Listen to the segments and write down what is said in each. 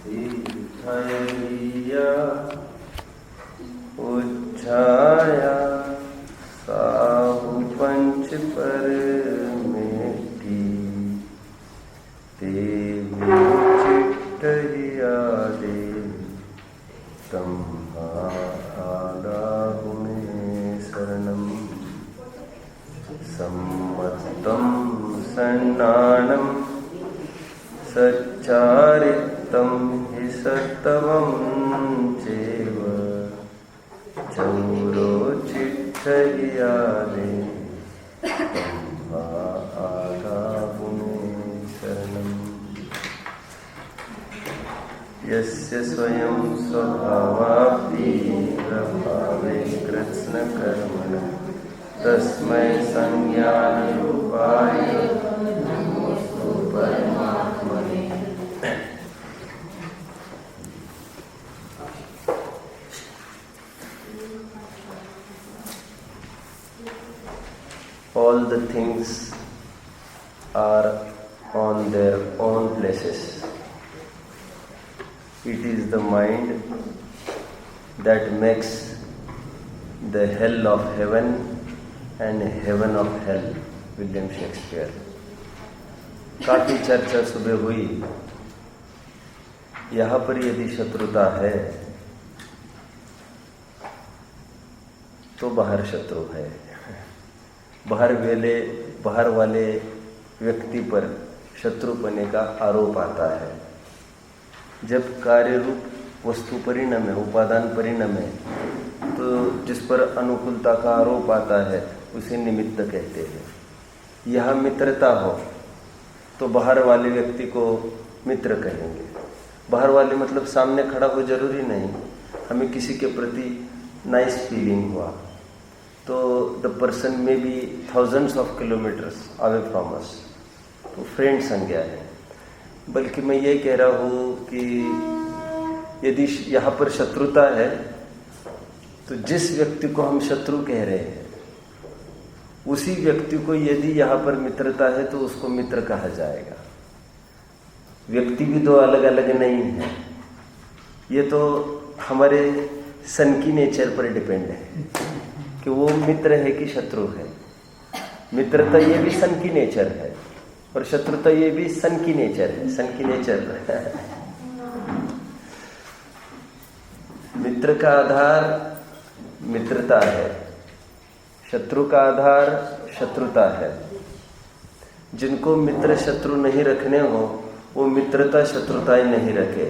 तीर्थया उज्जाया साहु पंच पर मेटी देवी चिट्ठिया दे तम्हादाहुमे शरणम सम्मतं सन्नानं सच्चारितं हि सत्तमं चैव चौरो चिट्ठिया दे तम्हादाहुमे शरणम यस्य स्वयं स्वभावाप्ति प्रभावे कृत्स्नकर्मणः तस्मै संज्ञानरूपाय नमोस्तु परमात्मने। All the things are on their own places. It is the mind that makes the hell of heaven and heaven of hell. William Shakespeare. काफी चर्चा सुबह हुई। यहाँ पर यदि शत्रुता है तो बाहर शत्रु है। बाहर वाले व्यक्ति पर शत्रुपने का आरोप आता है। जब कार्य रूप वस्तु परिणम है, उपादान परिणम है, तो जिस पर अनुकूलता का आरोप आता है उसे निमित्त कहते हैं। यह मित्रता हो तो बाहर वाले व्यक्ति को मित्र कहेंगे। बाहर वाले मतलब सामने खड़ा हो जरूरी नहीं। हमें किसी के प्रति नाइस फीलिंग हुआ तो द पर्सन में be thousands of kilometres away from us, तो फ्रेंड संज्ञा है। बल्कि मैं ये कह रहा हूँ कि यदि यहाँ पर शत्रुता है तो जिस व्यक्ति को हम शत्रु कह रहे हैं उसी व्यक्ति को यदि यहाँ पर मित्रता है तो उसको मित्र कहा जाएगा। व्यक्ति भी दो अलग अलग नहीं है। ये तो हमारे सन की नेचर पर डिपेंड है कि वो मित्र है कि शत्रु है। मित्रता ये भी सन की नेचर है और शत्रुता ये भी सन की नेचर है। सन की नेचर मित्र का आधार मित्रता है, शत्रु का आधार शत्रुता है। जिनको मित्र शत्रु नहीं रखने हो वो मित्रता शत्रुताएं नहीं रखे।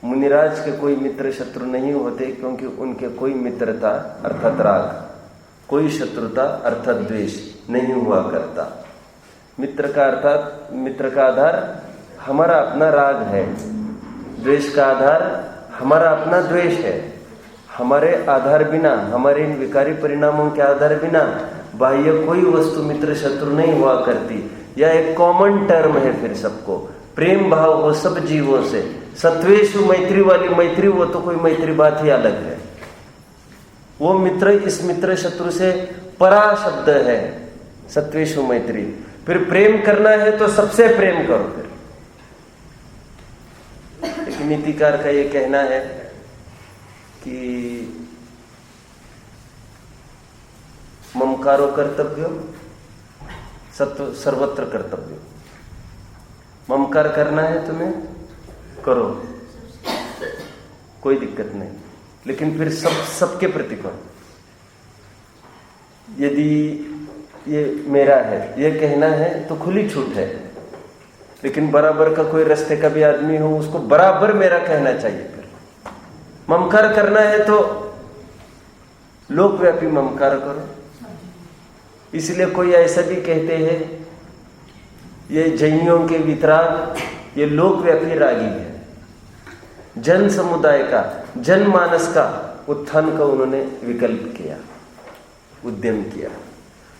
मुनिराज के कोई मित्र शत्रु नहीं होते क्योंकि उनके कोई मित्रता अर्थात राग, कोई शत्रुता अर्थात द्वेष नहीं हुआ करता। मित्र का आधार हमारा अपना राग है, द्वेष का आधार हमारा अपना द्वेष है। हमारे आधार बिना, हमारे इन विकारी परिणामों के आधार बिना बाह्य कोई वस्तु मित्र शत्रु नहीं हुआ करती। यह एक कॉमन टर्म है। फिर सबको प्रेम भाव हो सब जीवों से। सत्वेषु मैत्री वाली मैत्री वो तो कोई मैत्री बात ही अलग है। वो मित्र इस मित्र शत्रु से परा शब्द है सत्वेषु मैत्री। फिर प्रेम करना है तो सबसे प्रेम करो। फिर एक नीतिकार का ये कहना है कि ममकारो कर्तव्य सर्वत्र कर्तव्य। ममकार करना है तुम्हें करो, कोई दिक्कत नहीं, लेकिन फिर सबके प्रति करो। यदि ये मेरा है ये कहना है तो खुली छूट है, लेकिन बराबर का कोई रास्ते का भी आदमी हो उसको बराबर मेरा कहना चाहिए। फिर ममकार करना है तो लोकव्यापी ममकार करो। इसलिए कोई ऐसा भी कहते हैं ये जैनियों के वितराग ये लोकव्यापी रागी है। जन समुदाय का, जनमानस का उत्थान का उन्होंने विकल्प किया, उद्यम किया।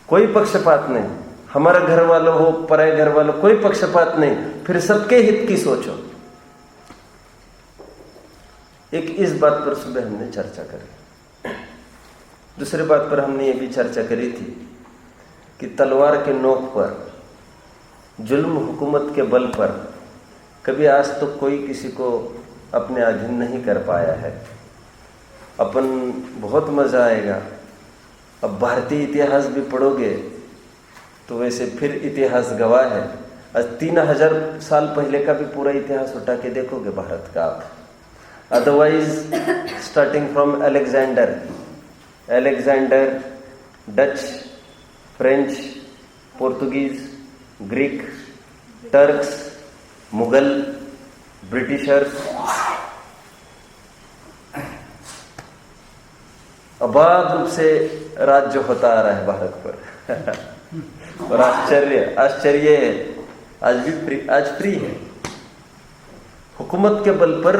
कोई पक्षपात नहीं, हमारा घर वालों हो पराये घर वालों, कोई पक्षपात नहीं, फिर सबके हित की सोचो। एक इस बात पर सुबह हमने चर्चा करी। दूसरी बात पर हमने ये भी चर्चा करी थी कि तलवार के नोक पर, जुल्म हुकूमत के बल पर कभी आज तो कोई किसी को अपने अधीन नहीं कर पाया है। अपन बहुत मजा आएगा। अब भारतीय इतिहास भी पढ़ोगे तो वैसे फिर इतिहास गवाह है। आज 3000 साल पहले का भी पूरा इतिहास उठा के देखोगे भारत का आप। Otherwise starting from Alexander, Dutch, French, Portuguese, Greek, Turks, Mughal, Britishers, अबाध रूप से राज्य होता आ रहा है भारत पर। और आश्चर्य है, आज फ्री है। हुकूमत के बल पर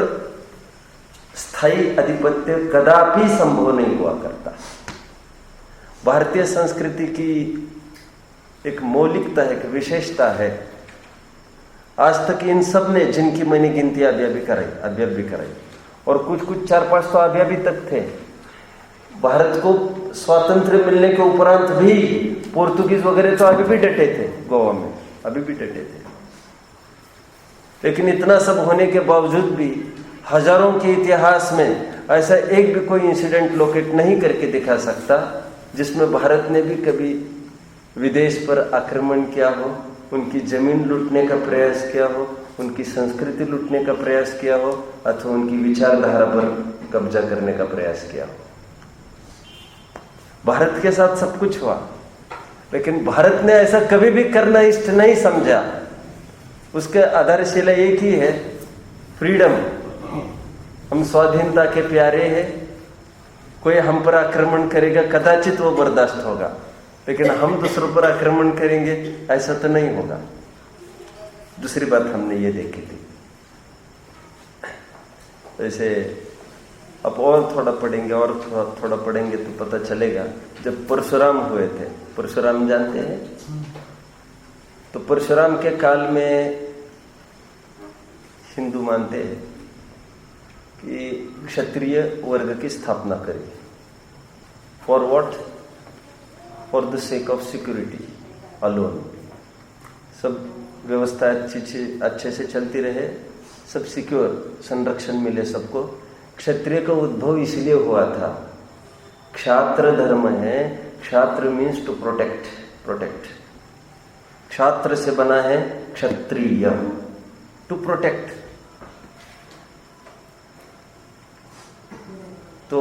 स्थायी आधिपत्य कदापि संभव नहीं हुआ करता। भारतीय संस्कृति की एक मौलिकता है, एक विशेषता है। आज तक इन सब ने, जिनकी मैंने गिनती अभी भी कराई और कुछ 4-5 तो अभी तक थे। भारत को स्वातंत्र्य मिलने के उपरांत भी पोर्तुगीज वगैरह तो अभी भी डटे थे, गोवा में अभी भी डटे थे। लेकिन इतना सब होने के बावजूद भी हजारों के इतिहास में ऐसा एक भी कोई इंसिडेंट लोकेट नहीं करके दिखा सकता जिसमें भारत ने भी कभी विदेश पर आक्रमण किया हो, उनकी जमीन लूटने का प्रयास किया हो, उनकी संस्कृति लूटने का प्रयास किया हो, अथवा उनकी विचारधारा पर कब्जा करने का प्रयास किया हो। भारत के साथ सब कुछ हुआ, लेकिन भारत ने ऐसा कभी भी करना इष्ट नहीं समझा। उसके आधारशिला एक ही है, फ्रीडम। हम स्वाधीनता के प्यारे हैं। कोई हम पर आक्रमण करेगा कदाचित वो बर्दाश्त होगा, लेकिन हम दूसरों पर आक्रमण करेंगे ऐसा तो नहीं होगा। दूसरी बात हमने ये देखी थी, जैसे अब और थोड़ा पढ़ेंगे और थोड़ा पढ़ेंगे तो पता चलेगा। जब परशुराम हुए थे, परशुराम जानते हैं, तो परशुराम के काल में हिंदू मानते हैं कि क्षत्रिय वर्ग की स्थापना करी। For what? For the sake of security alone. सब व्यवस्था अच्छे से चलती रहे, सब सिक्योर, संरक्षण मिले सबको। क्षत्रिय का उद्भव इसलिए हुआ था, क्षात्र धर्म है। क्षात्र मीन्स टू प्रोटेक्ट। क्षात्र से बना है क्षत्रिय, टू प्रोटेक्ट। तो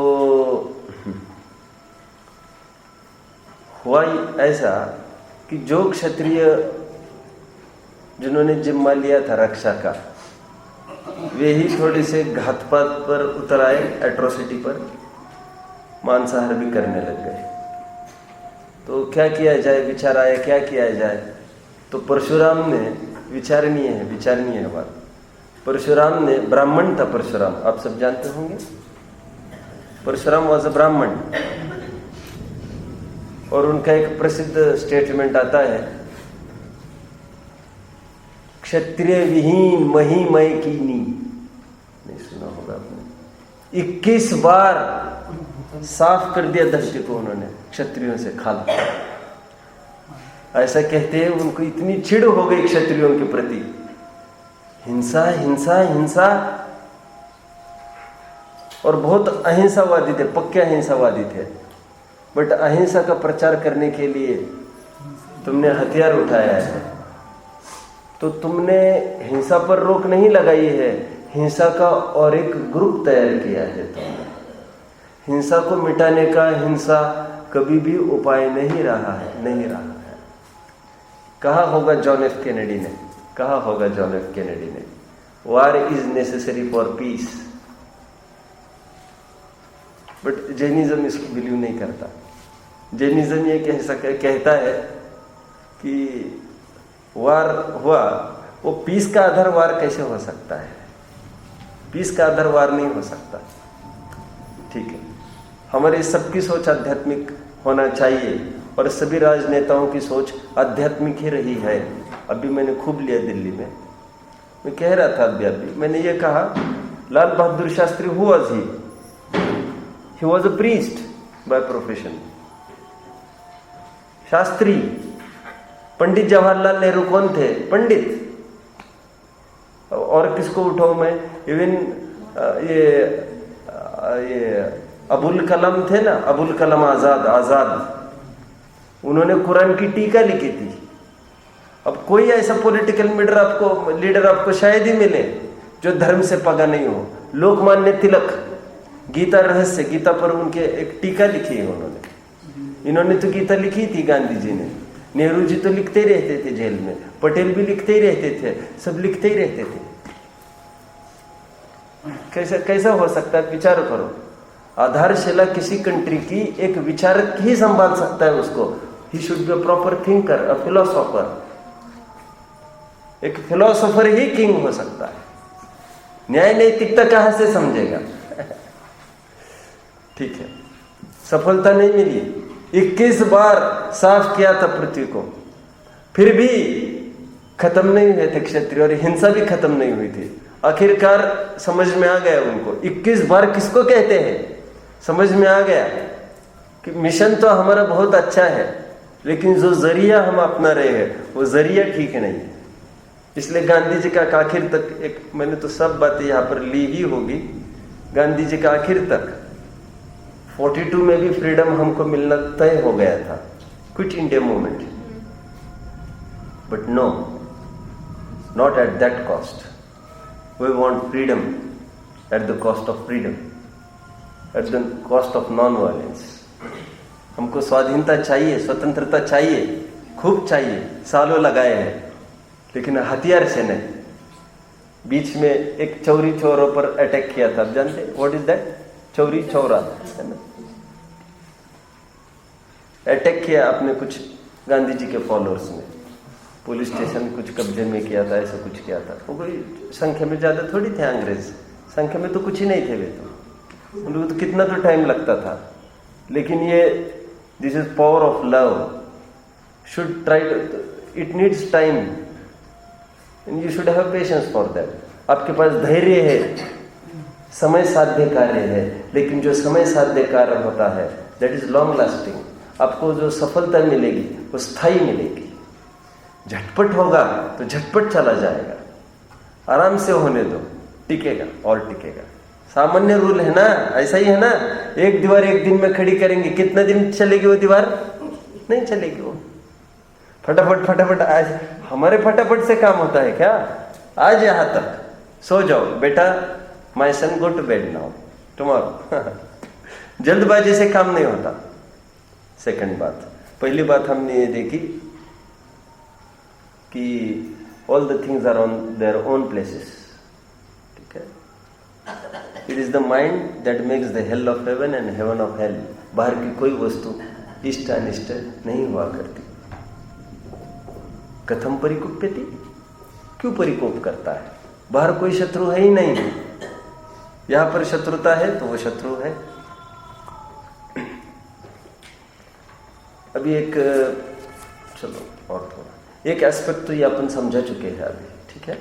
हुआ ऐसा कि जो क्षत्रिय जिन्होंने जिम्मा लिया था रक्षा का, वे ही थोड़े से घातपात पर उतर आए, एट्रोसिटी पर, मांसाहार भी करने लग गए। तो क्या किया जाए, विचार आया क्या किया जाए। तो परशुराम ने, विचारणीय है बात, परशुराम ने, ब्राह्मण था परशुराम, आप सब जानते होंगे। परशुराम वॉज अ ब्राह्मण, और उनका एक प्रसिद्ध स्टेटमेंट आता है, क्षत्रिय विहीन महिमय कीनी। नहीं सुना होगा आपने। 21 बार साफ कर दिया धरती को उन्होंने क्षत्रियों से खाल। ऐसा कहते हैं उनको इतनी चिढ़ हो गई क्षत्रियों के प्रति, हिंसा हिंसा हिंसा, और बहुत अहिंसावादी थे, पक्के अहिंसावादी थे। बट अहिंसा का प्रचार करने के लिए तुमने हथियार उठाया है, तो तुमने हिंसा पर रोक नहीं लगाई है, हिंसा का और एक ग्रुप तैयार किया है तुमने। हिंसा को मिटाने का हिंसा कभी भी उपाय नहीं रहा है। कहा होगा जॉन एफ कैनेडी ने, वार is necessary for piece. But Jainism इसको बिलीव नहीं करता। जैनिज्म ये कहता है कि वार हुआ, वो पीस का आधार वार कैसे हो सकता है? पीस का आधार वार नहीं हो सकता। ठीक है, हमारी सबकी सोच आध्यात्मिक होना चाहिए, और सभी राजनेताओं की सोच आध्यात्मिक ही रही है। अभी मैंने खूब लिया दिल्ली में, मैं कह रहा था अभी मैंने ये कहा, Lal Bahadur Shastri who was he was a priest by profession. Shastri. Pandit Jawaharlal Nehru कौन थे? पंडित। और किसको उठाऊं मैं, इवन ये अबुल कलाम थे ना, अबुल कलाम आजाद, उन्होंने कुरान की टीका लिखी थी। अब कोई ऐसा पॉलिटिकल लीडर आपको शायद ही मिले जो धर्म से पगा नहीं हो। लोकमान्य तिलक गीता रहस्य, गीता पर उनके एक टीका लिखी है उन्होंने। इन्होंने तो गीता लिखी थी, गांधी जी ने। नेहरू जी तो लिखते ही रहते थे जेल में, पटेल भी लिखते ही रहते थे, सब लिखते ही रहते थे। कैसा हो सकता है, विचार करो। आधारशिला किसी कंट्री की एक विचारक ही संभाल सकता है उसको। He should be a proper thinker, a philosopher. एक फिलोसोफर ही किंग हो सकता है। न्याय नैतिकता कहां से समझेगा? ठीक है, सफलता नहीं मिली। 21 बार साफ किया था पृथ्वी को, फिर भी खत्म नहीं हुए थे क्षत्रिय, और हिंसा भी खत्म नहीं हुई थी। आखिरकार समझ में आ गया उनको। 21 बार किसको कहते हैं, समझ में आ गया कि मिशन तो हमारा बहुत अच्छा है, लेकिन जो जरिया हम अपना रहे हैं वो जरिया ठीक नहीं है। इसलिए गांधी जी का आखिर तक, एक मैंने तो सब बातें यहां पर ली ही होगी, गांधी जी का आखिर तक 42 में भी फ्रीडम हमको मिलना तय हो गया था, quit India movement. But no, not at that cost. We want freedom at the cost of freedom, at the cost of non violence. हमको स्वाधीनता चाहिए, स्वतंत्रता चाहिए, खूब चाहिए, सालों लगाए हैं, लेकिन हथियार से नहीं। बीच में एक चौरी चौरों पर अटैक किया था, आप जानते हैं what is that? Chauri Chaura है ना, अटैक किया आपने कुछ गांधी जी के फॉलोअर्स ने, पुलिस स्टेशन कुछ कब्जे में किया था, ऐसा कुछ किया था। वो कोई संख्या में ज्यादा थोड़ी थे अंग्रेज, संख्या में तो कुछ ही नहीं थे वे तो, उनको तो कितना तो टाइम लगता था। लेकिन ये this is power of love, should try, it needs time and you should have patience for that. आपके पास धैर्य है, समय साध्य कार्य है, लेकिन जो समय साध्य कार्य होता है दैट इज लॉन्ग लास्टिंग। आपको जो सफलता मिलेगी वो स्थायी मिलेगी। झटपट होगा तो झटपट चला जाएगा, आराम से होने दो, टिकेगा और टिकेगा। सामान्य रूल है ना, ऐसा ही है ना। एक दीवार एक दिन में खड़ी करेंगे, कितना दिन चलेगी वो दीवार? नहीं चलेगी वो। फटाफट फटाफट, आज हमारे फटाफट से काम होता है क्या? आज यहां तक, सो जाओ बेटा, my son go to bed now, tomorrow. जल्दबाजी से काम नहीं होता। सेकंड बात, पहली बात हमने ये देखी कि all the things are on their own places. ठीक है, it is the mind that makes the hell of heaven and heaven of hell. बाहर की कोई वस्तु इष्ट अनिष्ट नहीं हुआ करती। कथम परिकुप्यति, क्यों परिकोप करता है? बाहर कोई शत्रु है ही नहीं, यहां पर शत्रुता है तो वो शत्रु है। अभी एक, चलो और थोड़ा, एक एस्पेक्ट तो ये अपन समझा चुके हैं अभी, ठीक है।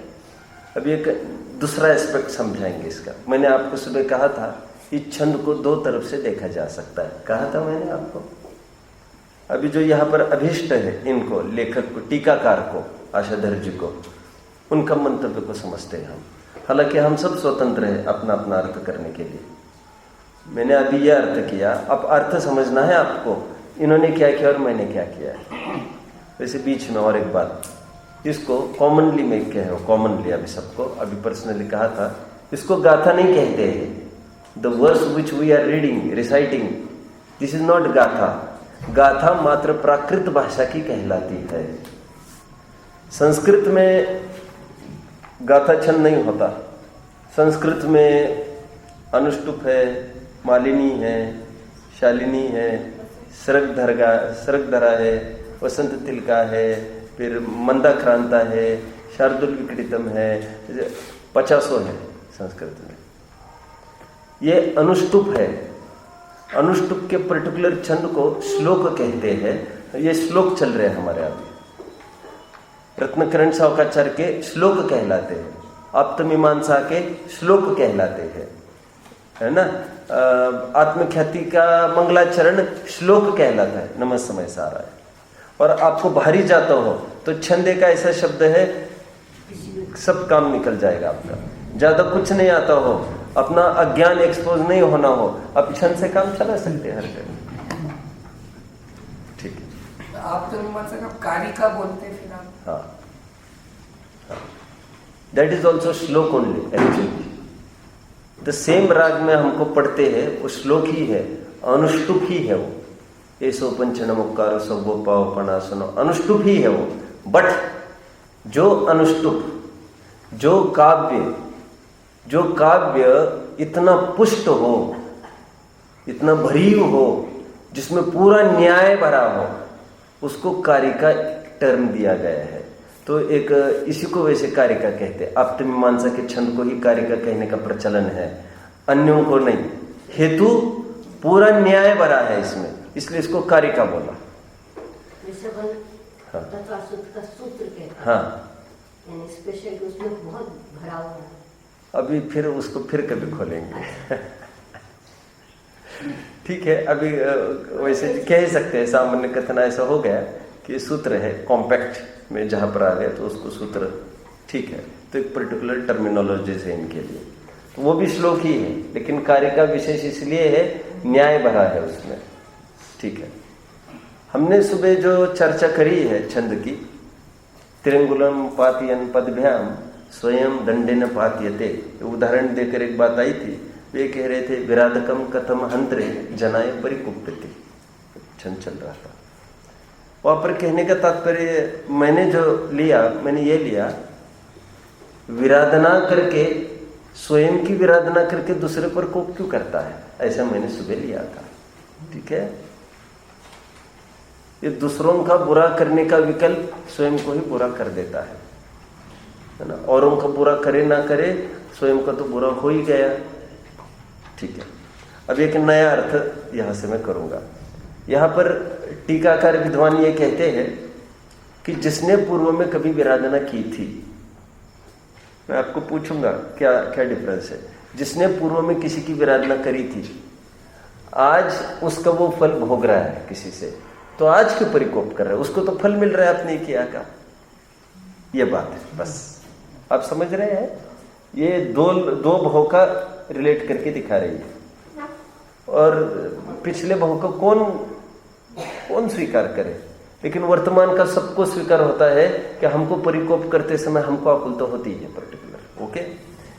अभी एक दूसरा एस्पेक्ट समझाएंगे इसका। मैंने आपको सुबह कहा था इस छंद को दो तरफ से देखा जा सकता है, कहा था मैंने आपको। अभी जो यहाँ पर अभिष्ट है, इनको, लेखक को, टीकाकार को, आशाधर जी को, उनका मंतव्य को समझते हैं हम। हालांकि हम सब स्वतंत्र हैं अपना अपना अर्थ करने के लिए। मैंने अभी यह अर्थ किया, अब अर्थ समझना है आपको, इन्होंने क्या किया और मैंने क्या किया है। वैसे बीच में और एक बात, इसको कॉमनली मैं कह रहा हूँ, कॉमनली अभी सबको, अभी पर्सनली कहा था, इसको गाथा नहीं कहते हैं। The verse which we are reading, reciting, this is not gatha. गाथा मात्र प्राकृत भाषा की कहलाती है। संस्कृत में गाथा छंद नहीं होता। संस्कृत में अनुष्टुप है, मालिनी है, शालिनी है, सरगधरा है, वसंत तिलका है, फिर मंदाक्रांता है, शार्दुल विक्रीतम है, 50 है संस्कृत में। ये अनुष्टुप है। अनुष्टुप के पर्टिकुलर छंद को श्लोक कहते हैं। ये श्लोक चल रहे हैं हमारे अभी, रत्नकरण सावकाचार्य के श्लोक कहलाते हैं, आप्तमीमांसा के श्लोक कहलाते हैं, है ना। आत्मख्याति का मंगलाचरण श्लोक कहलाता है, नमः समय सारा है। और आपको भारी जाता हो तो छंद का ऐसा शब्द है, सब काम निकल जाएगा आपका। ज्यादा कुछ नहीं आता हो, अपना अज्ञान एक्सपोज नहीं होना हो, आप क्षण से काम चला सकते हैं हर टाइम। ठीक है, आप तो मतलब कारिका बोलते हैं फिर आप। हाँ, दैट इज ऑल्सो श्लोक ओनली एक्चुअली। द सेम राग में हमको पढ़ते हैं वो श्लोक ही है, अनुष्टुप ही है वो। ऐसो पंचनमुक्कारो सबो पाव पनासनो, अनुष्टुप ही है वो। बट जो अनुष्टुप, जो काव्य इतना पुष्ट हो, इतना भरीव हो, जिसमें पूरा न्याय भरा हो, उसको कारिका टर्म दिया गया है। तो एक इसी को वैसे कारिका कहते हैं। आप्तमीमांसा के छंद को ही कारिका कहने का प्रचलन है, अन्यों को नहीं। हेतु पूरा न्याय भरा है इसमें, इसलिए इसको कारिका बोला। हाँ, का सूत्र कहते हैं। हाँ, स्पेशल उसमें बहुत भरा हुआ है। अभी फिर उसको फिर कभी खोलेंगे। ठीक है, अभी वैसे कह सकते हैं, सामान्य कथन ऐसा हो गया कि सूत्र है, कॉम्पैक्ट में जहां पर आ गया तो उसको सूत्र ठीक है। तो एक पर्टिकुलर टर्मिनोलॉजी है इनके लिए, तो वो भी श्लोक ही है, लेकिन कार्य का विशेष इसलिए है न्याय भरा है उसमें। ठीक है, हमने सुबह जो चर्चा करी है छंद की, त्रिंगुलम पातियन पदभ्याम स्वयं दंडेन पात्यते, उदाहरण देकर एक बात आई थी। वे कह रहे थे विराधकम कथम हंत्रे जनाय परिकुप्यते, छंद चल रहा था। वहां पर कहने का तात्पर्य मैंने ये लिया, विराधना करके, स्वयं की विराधना करके दूसरे पर कोप क्यों करता है, ऐसा मैंने सुबह लिया था। ठीक है, ये दूसरों का बुरा करने का विकल्प स्वयं को ही बुरा कर देता है ना। औरों का बुरा करे ना करे, स्वयं का तो बुरा हो ही गया। ठीक है, अब एक नया अर्थ यहां से मैं करूंगा। यहां पर टीकाकार विद्वान ये कहते हैं कि जिसने पूर्व में कभी विराधना की थी, मैं आपको पूछूंगा क्या क्या डिफरेंस है। जिसने पूर्व में किसी की विराधना करी थी, आज उसका वो फल भोग रहा है किसी से, तो आज क्यों परिकोप कर रहा है, उसको तो फल मिल रहा है अपने किया का। ये बात है, बस आप समझ रहे हैं। ये दो भाव का रिलेट करके दिखा रही है। और पिछले भाव को कौन स्वीकार करे, लेकिन वर्तमान का सबको स्वीकार होता है कि हमको परिकोप करते समय हमको आकुल तो होती है पर्टिकुलर। ओके,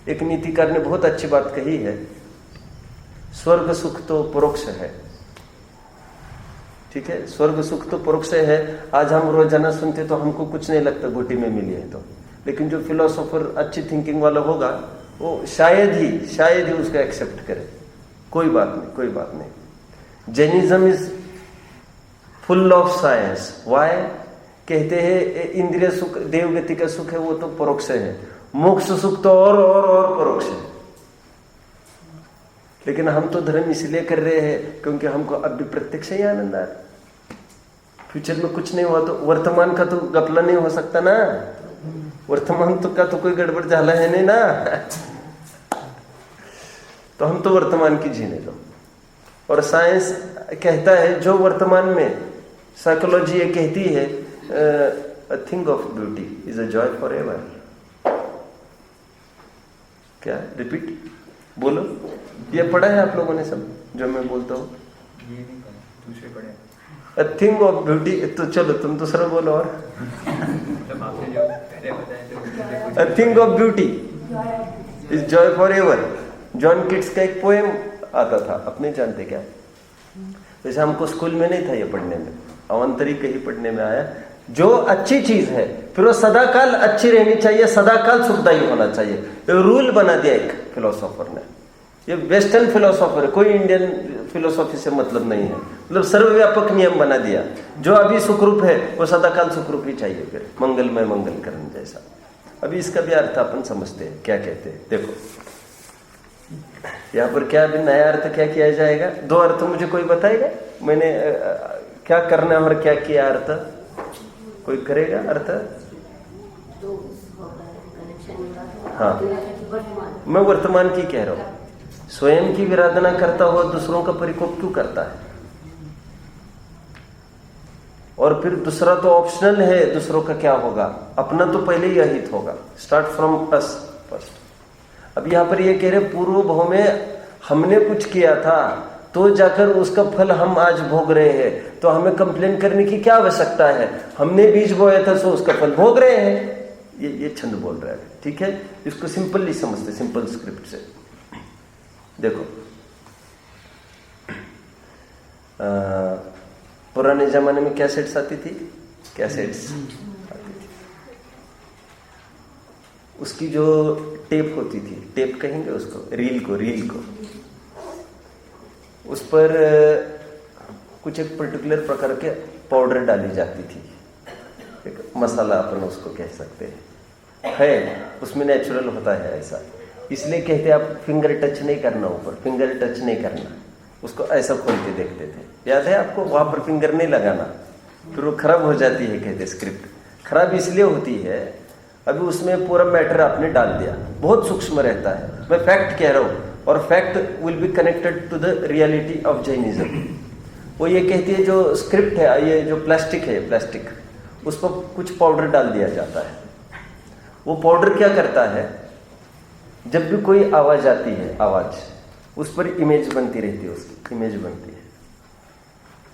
एक नीतिकार ने बहुत अच्छी बात कही है, स्वर्ग सुख तो परोक्ष है। ठीक है, स्वर्ग सुख तो परोक्ष है। आज हम रोजाना सुनते तो हमको कुछ नहीं लगता, घुटी में मिली है तो, लेकिन जो फिलोसोफर अच्छी थिंकिंग वाला होगा वो शायद ही उसको एक्सेप्ट करे। कोई बात नहीं। Jainism is full of science. Why कहते हैं इंद्रिय सुख, देवगति का सुख है वो तो परोक्ष है, मोक्ष सुख तो और परोक्ष है। लेकिन हम तो धर्म इसलिए कर रहे हैं क्योंकि हमको अब भी प्रत्यक्ष ही आनंद आ रहा है। फ्यूचर में कुछ नहीं हुआ तो वर्तमान का तो गपला नहीं हो सकता ना, वर्तमान तो का तो कोई गड़बड़ झाला है नहीं ना। तो हम तो वर्तमान की जीने दो। और साइंस कहता है जो वर्तमान में, साइकोलॉजी ये कहती है a thing of beauty is a joy for ever. क्या, रिपीट बोलो। ये पढ़ा है आप लोगों ने सब जो मैं बोलता हूँ? ये नहीं पढ़ा, दूसरे पढ़े। अ थिंग ऑफ ब्यूटी, तो चलो तुम दूसरा बोलो। और मतलब आपने जो पहले बताया थे, a thing of beauty is Joy for ever. John Keats का एक पोएम आता था, अपने जानते क्या? वैसे हमको स्कूल में नहीं था ये पढ़ने में, अवंतरी कहीं पढ़ने में आया। जो अच्छी चीज है फिर वो सदाकाल अच्छी रहनी चाहिए, सदाकाल सुखदायी होना चाहिए। तो रूल बना दिया एक फिलोसोफर ने। ये वेस्टर्न फिलोसोफर है, कोई इंडियन फिलोसॉफी से मतलब नहीं है। मतलब सर्वव्यापक नियम बना दिया, जो अभी सुखरूप है वो सदाकाल सुखरूप ही चाहिए, फिर मंगलमय मंगलकरण जैसा। अभी इसका भी अर्थ अपन समझते हैं, क्या कहते हैं। देखो यहाँ पर क्या अभी नया अर्थ क्या किया जाएगा? दो अर्थ मुझे कोई बताएगा? मैंने क्या करना है और क्या किया अर्थ? कोई करेगा अर्थ? हाँ, मैं वर्तमान की कह रहा हूं। स्वयं की विराधना करता हुआ दूसरों का परिकोप क्यों करता है? और फिर दूसरा तो ऑप्शनल है, दूसरों का क्या होगा, अपना तो पहले ही अहित होगा। Start from us first. अब यहाँ पर ये कह रहे पूर्व भाव में हमने कुछ किया था तो जाकर उसका फल हम आज भोग रहे हैं, तो हमें कंप्लेन करने की क्या आवश्यकता है, हमने बीज बोया था सो उसका फल भोग रहे हैं। ये छंद बोल रहा है, ठीक है। इसको सिंपली समझते, सिंपल स्क्रिप्ट से देखो। पुराने जमाने में कैसेट्स आती थी, कैसेट्स आती थी, उसकी जो टेप होती थी, टेप कहेंगे उसको, रील को उस पर कुछ एक पर्टिकुलर प्रकार के पाउडर डाली जाती थी, एक मसाला अपन उसको कह सकते हैं, उसमें नेचुरल होता है ऐसा, इसलिए कहते हैं आप फिंगर टच नहीं करना, ऊपर फिंगर टच नहीं करना, उसको ऐसा खोल के देखते थे, याद है आपको, वहां पर फिंगर नहीं लगाना, फिर वो खराब हो जाती है, कहते स्क्रिप्ट खराब इसलिए होती है, अभी उसमें पूरा मैटर आपने डाल दिया, बहुत सूक्ष्म रहता है, मैं फैक्ट कह रहा हूं, और fact will be connected to the reality of Jainism. वो ये कहती है जो स्क्रिप्ट है, ये जो प्लास्टिक है, प्लास्टिक, उस पर कुछ पाउडर डाल दिया जाता है, वो पाउडर क्या करता है, जब भी कोई आवाज आती है, आवाज, उस पर इमेज बनती रहती है, उसकी इमेज बनती है,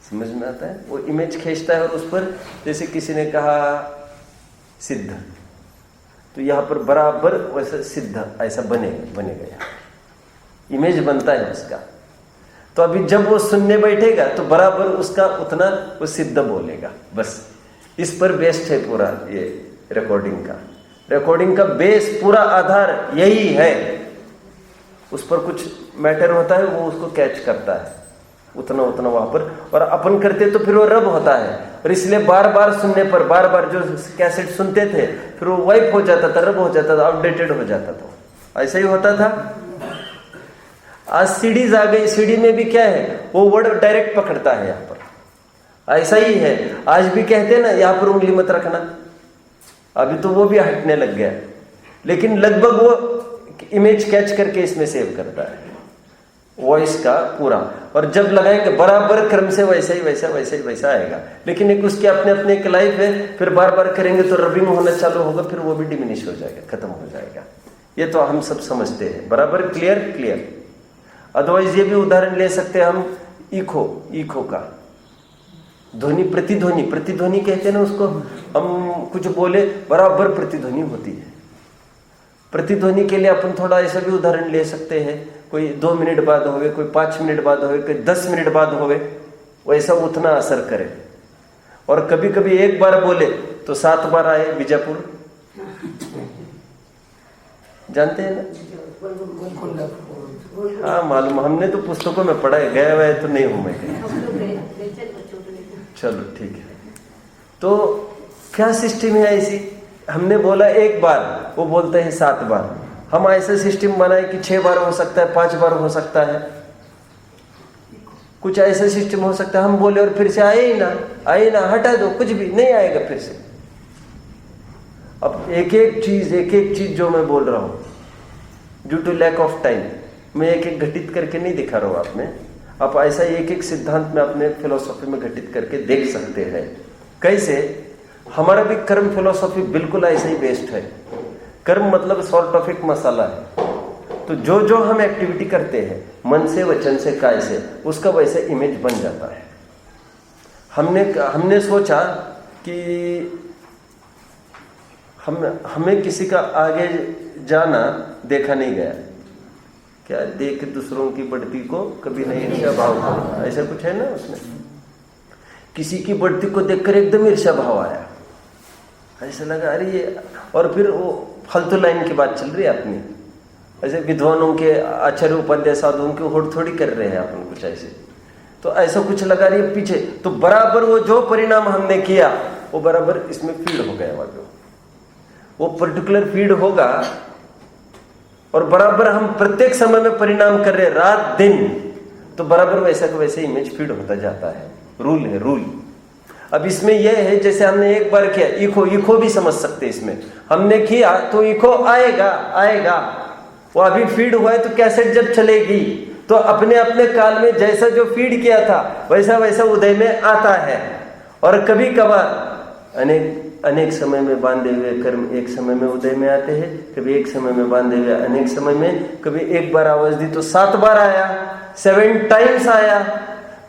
समझ में आता है, वो इमेज खींचता है और उस पर जैसे किसी ने कहा सिद्ध, तो यहाँ पर बराबर वैसा सिद्ध ऐसा बनेगा, इमेज बनता है उसका। तो अभी जब वो सुनने बैठेगा तो बराबर उसका उतना वो सिद्ध बोलेगा, बस इस पर बेस्ड है पूरा ये रिकॉर्डिंग का बेस, पूरा आधार यही है। उस पर कुछ मैटर होता है, वो उसको कैच करता है उतना वहां पर, और अपन करते तो फिर वो रब होता है, और इसलिए बार बार सुनने पर, बार बार जो कैसेट सुनते थे फिर वो वाइप हो जाता था, रब हो जाता था, आउटडेटेड हो जाता था, ऐसा ही होता था। आज सीडीज आ गई, सीडी में भी क्या है, वो वर्ड डायरेक्ट पकड़ता है, यहाँ पर ऐसा ही है। आज भी कहते हैं ना यहाँ पर उंगली मत रखना, अभी तो वो भी हटने लग गया, लेकिन लगभग वो इमेज कैच करके इसमें सेव करता है वॉइस का पूरा, और जब लगाएंगे बराबर क्रम से वैसा आएगा। लेकिन एक उसके अपने एक लाइफ है, फिर बार बार करेंगे तो रबिंग होना चालू होगा, फिर वो भी डिमिनिश हो जाएगा, खत्म हो जाएगा। ये तो हम सब समझते हैं, बराबर क्लियर। अदरवाइज ये भी उदाहरण ले सकते हैं हम इको का, ध्वनि प्रतिध्वनि कहते हैं ना उसको, हम कुछ बोले बराबर प्रतिध्वनि होती है। प्रतिध्वनि के लिए अपन थोड़ा ऐसा भी उदाहरण ले सकते हैं, कोई 2 मिनट बाद होवे, कोई 5 मिनट बाद होवे, कोई 10 मिनट बाद होवे, वैसा उतना असर करे। और कभी कभी एक बार बोले तो 7 बार आए, बीजापुर जानते हैं ना, हाँ मालूम, हमने तो पुस्तकों में पढ़ा है, गया हुआ है तो नहीं हूं मैं। चलो ठीक है, तो क्या सिस्टम है ऐसी, हमने बोला एक बार, वो बोलते हैं 7 बार। हम ऐसा सिस्टम बनाए कि 6 बार हो सकता है, 5 बार हो सकता है, कुछ ऐसा सिस्टम हो सकता है हम बोले और फिर से आए ही ना, हटा दो, कुछ भी नहीं आएगा फिर से। अब एक एक चीज जो मैं बोल रहा हूं, due to lack of time मैं एक घटित करके नहीं दिखा रहा हूं आप में, आप ऐसा एक सिद्धांत में अपने फिलोसॉफी में घटित करके देख सकते हैं। कैसे, हमारा भी कर्म फिलोसॉफी बिल्कुल ऐसे ही बेस्ड है। कर्म मतलब सॉर्ट ऑफ एक मसाला है, तो जो हम एक्टिविटी करते हैं मन से, वचन से, काय से, उसका वैसे इमेज बन जाता है। हमने सोचा कि हमें किसी का आगे जाना देखा नहीं गया, क्या देख दूसरों की बढ़ती को कभी नहीं ईर्ष्या भाव करना, ऐसा कुछ है ना उसमें। किसी की बढ़ती को देखकर एकदम ईर्ष्या भाव आया, ऐसा लगा अरे ये, और फिर वो फालतू लाइन की बात चल रही है अपनी, ऐसे विद्वानों के, आचार्य उपाध्याय साधुओं के होड़ थोड़ी कर रहे हैं अपन कुछ ऐसे, तो ऐसा कुछ लगा रही है पीछे, तो बराबर वो जो परिणाम हमने किया वो बराबर इसमें फीड हो गया, वो पर्टिकुलर फीड होगा, और बराबर हम प्रत्येक समय में परिणाम कर रहे रात दिन, तो बराबर वैसा का वैसे इमेज फीड होता जाता है। रूल है, रूल। अब इसमें यह है जैसे हमने एक बार किया, इको भी समझ सकते इसमें, हमने किया तो इको आएगा, वो अभी फीड हुआ है तो कैसेट जब चलेगी तो अपने अपने काल में जैसा जो फीड किया था वैसा उदय में आता है, और कभी कभार अनेक समय में बांधे हुए कर्म एक समय में उदय में आते हैं, कभी एक समय में बांधे हुए अनेक समय में, कभी एक बार आवाज दी तो 7 बार आया, 7 टाइम्स आया।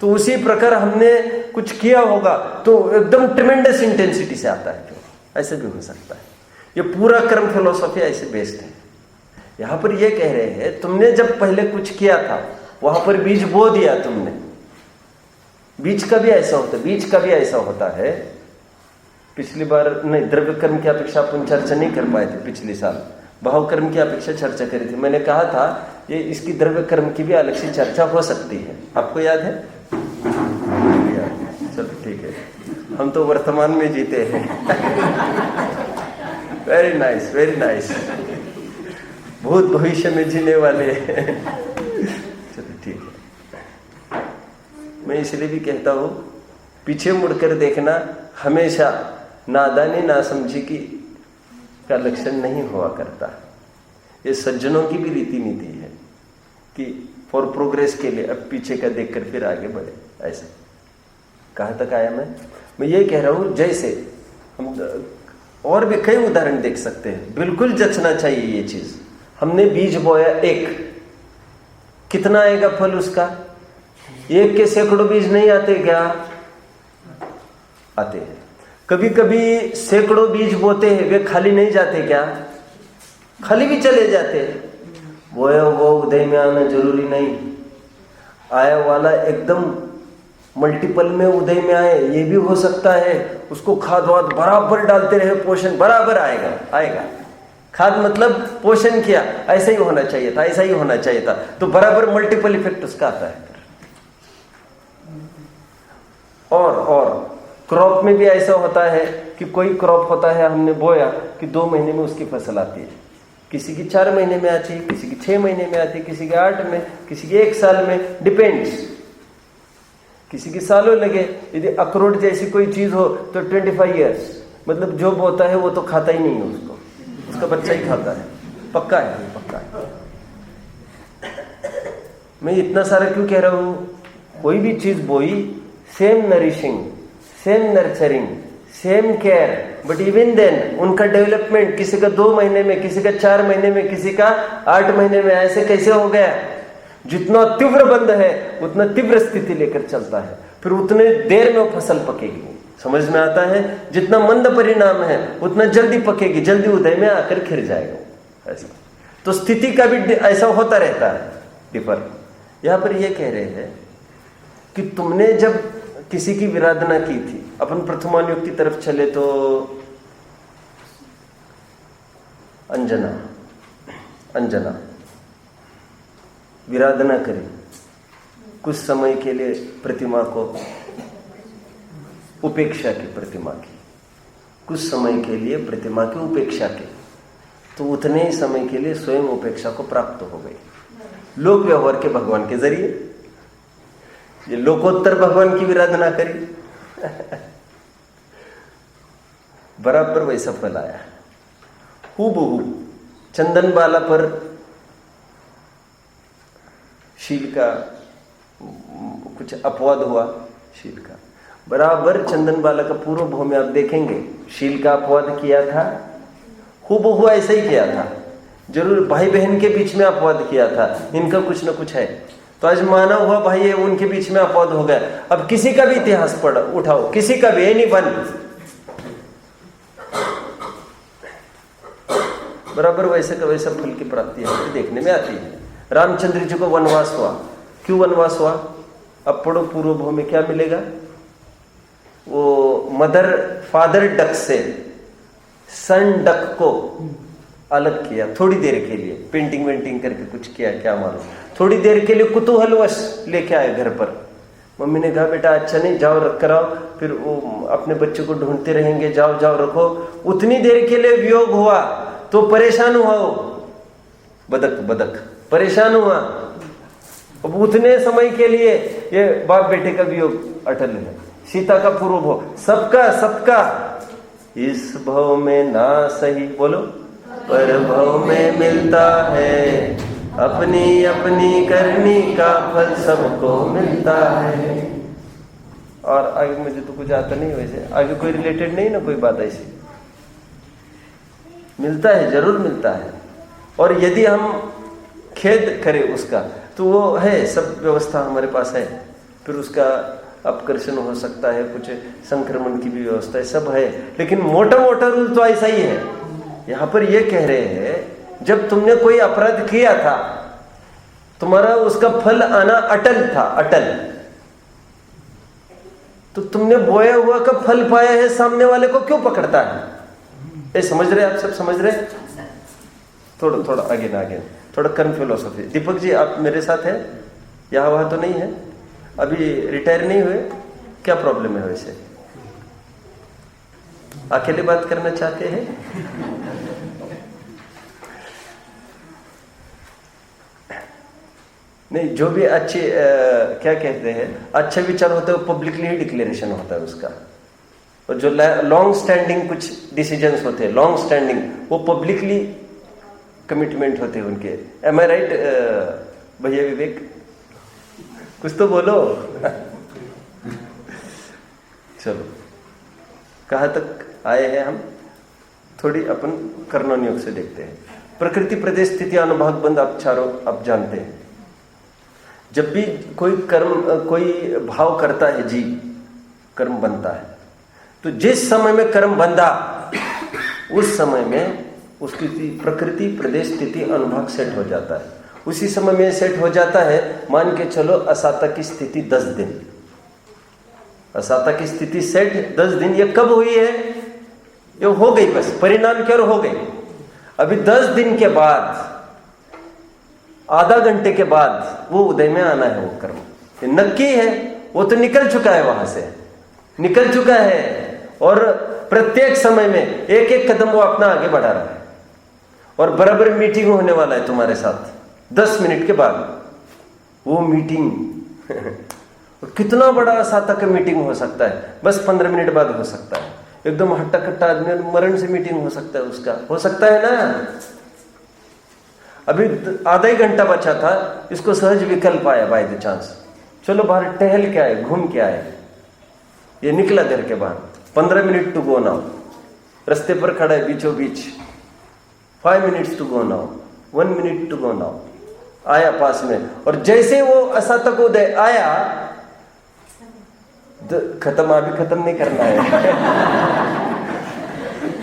तो उसी प्रकार हमने कुछ किया होगा तो एकदम ट्रेमेंडस इंटेंसिटी से आता है, ऐसे भी हो सकता है। ये पूरा कर्म फिलोसॉफी ऐसे बेस्ड है। यहां पर ये कह रहे हैं तुमने जब पहले कुछ किया था वहां पर बीज बो दिया तुमने। बीज का भी ऐसा होता है। पिछली बार नहीं, द्रव्य कर्म की अपेक्षा अपन चर्चा नहीं कर पाए थे पिछले साल, भाव कर्म की अपेक्षा चर्चा करी थी। मैंने कहा था ये इसकी द्रव्य कर्म की भी अलग से चर्चा हो सकती है, आपको याद है? चलो ठीक है, हम तो वर्तमान में जीते हैं। वेरी नाइस, वेरी नाइस, भूत भविष्य में जीने वाले। चलो ठीक है। मैं इसलिए भी कहता हूं पीछे मुड़कर देखना हमेशा नादानी नासमझी का लक्षण नहीं हुआ करता। ये सज्जनों की भी रीति नीति है कि फॉर प्रोग्रेस के लिए अब पीछे का देखकर फिर आगे बढ़े। ऐसा कहाँ तक आया मैं ये कह रहा हूं जैसे हम और भी कई उदाहरण देख सकते हैं। बिल्कुल जचना चाहिए ये चीज। हमने बीज बोया एक, कितना आएगा फल उसका? एक के सैकड़ों बीज नहीं आते क्या? आते हैं। कभी कभी सैकड़ों बीज बोते हैं, वे खाली नहीं जाते क्या? खाली भी चले जाते हैं। बोया वो उदय में आना जरूरी नहीं, आया वाला एकदम मल्टीपल में उदय में आए, ये भी हो सकता है। उसको खाद वाद बराबर डालते रहे, पोषण बराबर आएगा। खाद मतलब पोषण किया, ऐसा ही होना चाहिए था, ऐसा ही होना चाहिए था, तो बराबर मल्टीपल इफेक्ट उसका आता है। और क्रॉप में भी ऐसा होता है कि कोई क्रॉप होता है हमने बोया कि 2 महीने में उसकी फसल आती है, किसी की 4 महीने में आती है, किसी की 6 महीने में आती है, किसी के 8 में, किसी के 1 साल में, डिपेंड्स। किसी की सालों लगे। यदि अखरोट जैसी कोई चीज हो तो 25 ईयर्स, मतलब जो बोता है वो तो खाता ही नहीं है उसको, उसका बच्चा ही खाता है। पक्का है। मैं इतना सारा क्यों कह रहा हूं? कोई भी चीज बोई, same nourishing, same nurturing, same care, but even then उनका डेवलपमेंट किसी का 2 महीने में, किसी का 4 महीने में, किसी का 8 महीने में, ऐसे कैसे हो गया? जितना तीव्र बंध है उतना तीव्र स्थिति लेकर चलता है, फिर उतने देर में वो फसल पकेगी। समझ में आता है? जितना मंद परिणाम है उतना जल्दी पकेगी, जल्दी उदय में आकर खिर जाएगा। ऐसा तो स्थिति का भी ऐसा होता रहता है डिफर। यहां पर ये कह रहे हैं कि तुमने जब किसी की विराधना की थी, अपन प्रथमानुयोग की तरफ चले तो अंजना विराधना करी कुछ समय के लिए, प्रतिमा को उपेक्षा की, प्रतिमा की कुछ समय के लिए प्रतिमा की उपेक्षा की, तो उतने ही समय के लिए स्वयं उपेक्षा को प्राप्त हो गई लोक व्यवहार के भगवान के जरिए। ये लोकोत्तर भगवान की विराधना करी बराबर वैसा फल आया। हूबहू चंदन बाला पर शील का कुछ अपवाद हुआ, शील का बराबर चंदन बाला का पूर्व भाव में आप देखेंगे शील का अपवाद किया था, हूबहू ऐसा ही किया था। जरूर भाई बहन के बीच में अपवाद किया था, इनका कुछ ना कुछ है, तो आज माना हुआ भाई है उनके बीच में अपवाद हो गया। अब किसी का भी इतिहास पढ़ उठाओ, किसी का भी, एनी वन, बराबर वैसे का वैसा फल की प्राप्ति है देखने में आती है। रामचंद्र जी को वनवास हुआ, क्यों वनवास हुआ? अब पढ़ो पूर्व भाव में क्या मिलेगा? वो फादर डक से सन डक को अलग किया थोड़ी देर के लिए, पेंटिंग वेंटिंग करके कुछ किया, क्या मालूम, थोड़ी देर के लिए कुतूहलवश लेके आए घर पर। मम्मी ने कहा बेटा अच्छा नहीं, जाओ रख कर आओ, फिर वो अपने बच्चे को ढूंढते रहेंगे, जाओ रखो। उतनी देर के लिए वियोग हुआ तो परेशान हुआ वो बदक परेशान हुआ। अब उतने समय के लिए ये बाप बेटे का वियोग अटल है। सीता का पूर्व भाव, सबका इस भाव में ना सही, बोलो, पर भाव में मिलता है, अपनी अपनी करनी का फल सबको मिलता है। और आगे मुझे तो कुछ आता नहीं, वैसे आगे कोई रिलेटेड नहीं ना, कोई बात ऐसी मिलता है, जरूर मिलता है। और यदि हम खेद करें उसका तो वो है, सब व्यवस्था हमारे पास है, फिर उसका अपकर्षण हो सकता है, कुछ संक्रमण की भी व्यवस्था है, सब है, लेकिन मोटा मोटा रूल तो ऐसा ही है। यहां पर ये कह रहे हैं जब तुमने कोई अपराध किया था, तुम्हारा उसका फल आना अटल था, अटल, तो तुमने बोया हुआ का फल पाया है, सामने वाले को क्यों पकड़ता है? ये समझ रहे, आप सब समझ रहे? थोड़ा थोड़ा आगे ना, आगे थोड़ा कर्म फिलोसॉफी। दीपक जी आप मेरे साथ हैं? यहाँ वहां तो नहीं है? अभी रिटायर नहीं हुए? क्या प्रॉब्लम है वैसे? अकेले बात करना चाहते हैं? नहीं, जो भी अच्छे क्या कहते हैं, अच्छा विचार होता है वो पब्लिकली ही डिक्लेरेशन होता है उसका, और जो लॉन्ग स्टैंडिंग कुछ डिसीजंस होते हैं, लॉन्ग स्टैंडिंग, वो पब्लिकली कमिटमेंट होते हैं उनके। एम आई राइट भैया विवेक? कुछ तो बोलो। चलो, कहाँ तक आए हैं हम? थोड़ी अपन कर्णन योग से देखते हैं। प्रकृति, प्रदेश, स्थिति, अनुभाग, बंध, आप चारों आप जानते हैं। जब भी कोई कर्म, कोई भाव करता है जीव, कर्म बनता है, तो जिस समय में कर्म बंधा उस समय में उसकी प्रकृति, प्रदेश, स्थिति, अनुभाग सेट हो जाता है। उसी समय में सेट हो जाता है, मान के चलो असाता की स्थिति 10 दिन, असाता की स्थिति सेट 10 दिन। ये कब हुई है? ये हो गई, बस परिणाम क्या हो गई। अभी 10 दिन के बाद, आधा घंटे के बाद वो उदय में आना है, वो कर्म ये नक्की है, वो तो निकल चुका है, वहां से निकल चुका है, और प्रत्येक समय में एक एक कदम वो अपना आगे बढ़ा रहा है। और बराबर मीटिंग होने वाला है तुम्हारे साथ 10 मिनट के बाद, वो मीटिंग कितना बड़ा असाता का मीटिंग हो सकता है, बस 15 मिनट बाद हो सकता है। एकदम हट्टा कट्टा आदमी, मरण से मीटिंग हो सकता है उसका, हो सकता है ना। अभी आधा ही घंटा बचा था, इसको सहज विकल्प आया बाय द चांस, चलो बाहर टहल के आए, घूम के आए। ये निकला घर के बाहर, 15 मिनट टू गो नाउ, रास्ते पर खड़ा है बीचों बीच, 5 minutes to go now, 1 minute to go now, आया पास में। और जैसे वो असातक उदय आया, खत्म, अभी खत्म नहीं करना है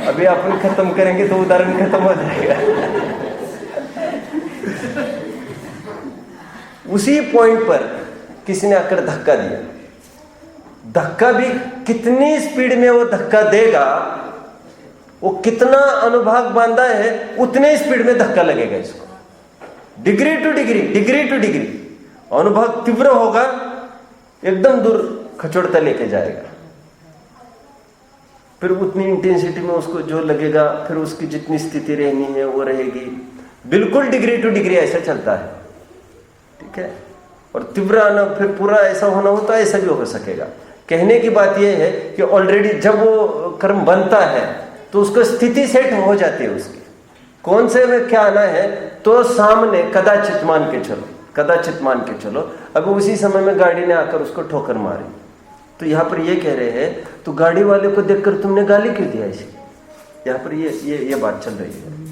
अभी अपन खत्म करेंगे तो उदाहरण खत्म हो जाएगा। उसी पॉइंट पर किसी ने आकर धक्का दिया, धक्का भी कितनी स्पीड में वो धक्का देगा, वो कितना अनुभाग बांधा है, उतने स्पीड में धक्का लगेगा इसको, degree two degree, degree two degree. अनुभाग तीव्र होगा, एकदम दूर खचोड़ता लेके जाएगा, फिर उतनी इंटेंसिटी में उसको जो लगेगा, फिर उसकी जितनी स्थिति रहनी है वो रहेगी, बिल्कुल डिग्री टू डिग्री ऐसा चलता है, ठीक है। और तीव्र आना, फिर पूरा ऐसा होना हो तो ऐसा भी हो सकेगा। कहने की बात यह है कि ऑलरेडी जब वो कर्म बनता है तो उसको स्थिति सेट हो जाती है उसकी, कौन से में क्या आना है, तो सामने कदाचित मान के चलो, कदाचित मान के चलो, अब उसी समय में गाड़ी ने आकर उसको ठोकर मारी, तो यहाँ पर ये कह रहे हैं तो गाड़ी वाले को देखकर तुमने गाली क्यों दिया ऐसी? यहाँ पर ये बात चल रही है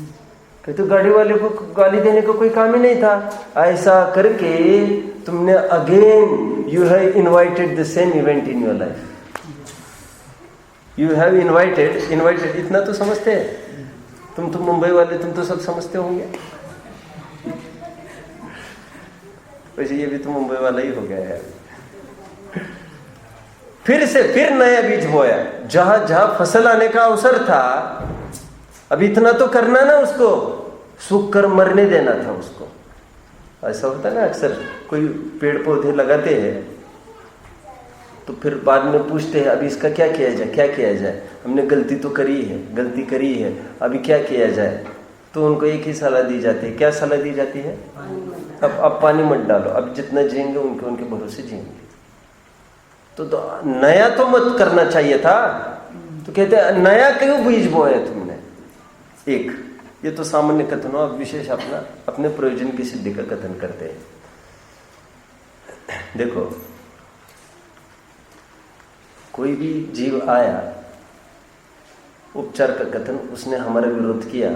कि तो गाड़ी वाले को गाली देने का कोई काम ही नहीं था, ऐसा करके तुमने again you have invited the same event in your life, you have invited, इतना तो समझते हैं तुम तो मुंबई वाले, तुम तो सब समझते होंगे। वैसे ये भी तो मुंबई वाला ही हो गया है। फिर नया बीज बोया, जहां जहां फसल आने का अवसर था, अब इतना तो करना ना, उसको सूख कर मरने देना था उसको। ऐसा होता है ना, अक्सर कोई पेड़ पौधे लगाते हैं तो फिर बाद में पूछते हैं अभी इसका क्या किया जाए, क्या किया जाए, हमने गलती तो करी है, अभी क्या किया जाए, तो उनको एक ही सलाह दी जाती है। क्या सलाह दी जाती है? अब पानी मत डालो, अब जितना जिएंगे उनके भरोसे जिएंगे। तो नया तो मत करना चाहिए था, तो कहते हैं नया क्यों बीज बोया तुमने। एक ये तो सामान्य कथन हो, अब विशेष अपने प्रयोजन की सिद्धि का कथन करते हैं। देखो कोई भी जीव आया, उपचार का कथन उसने हमारा विरोध किया,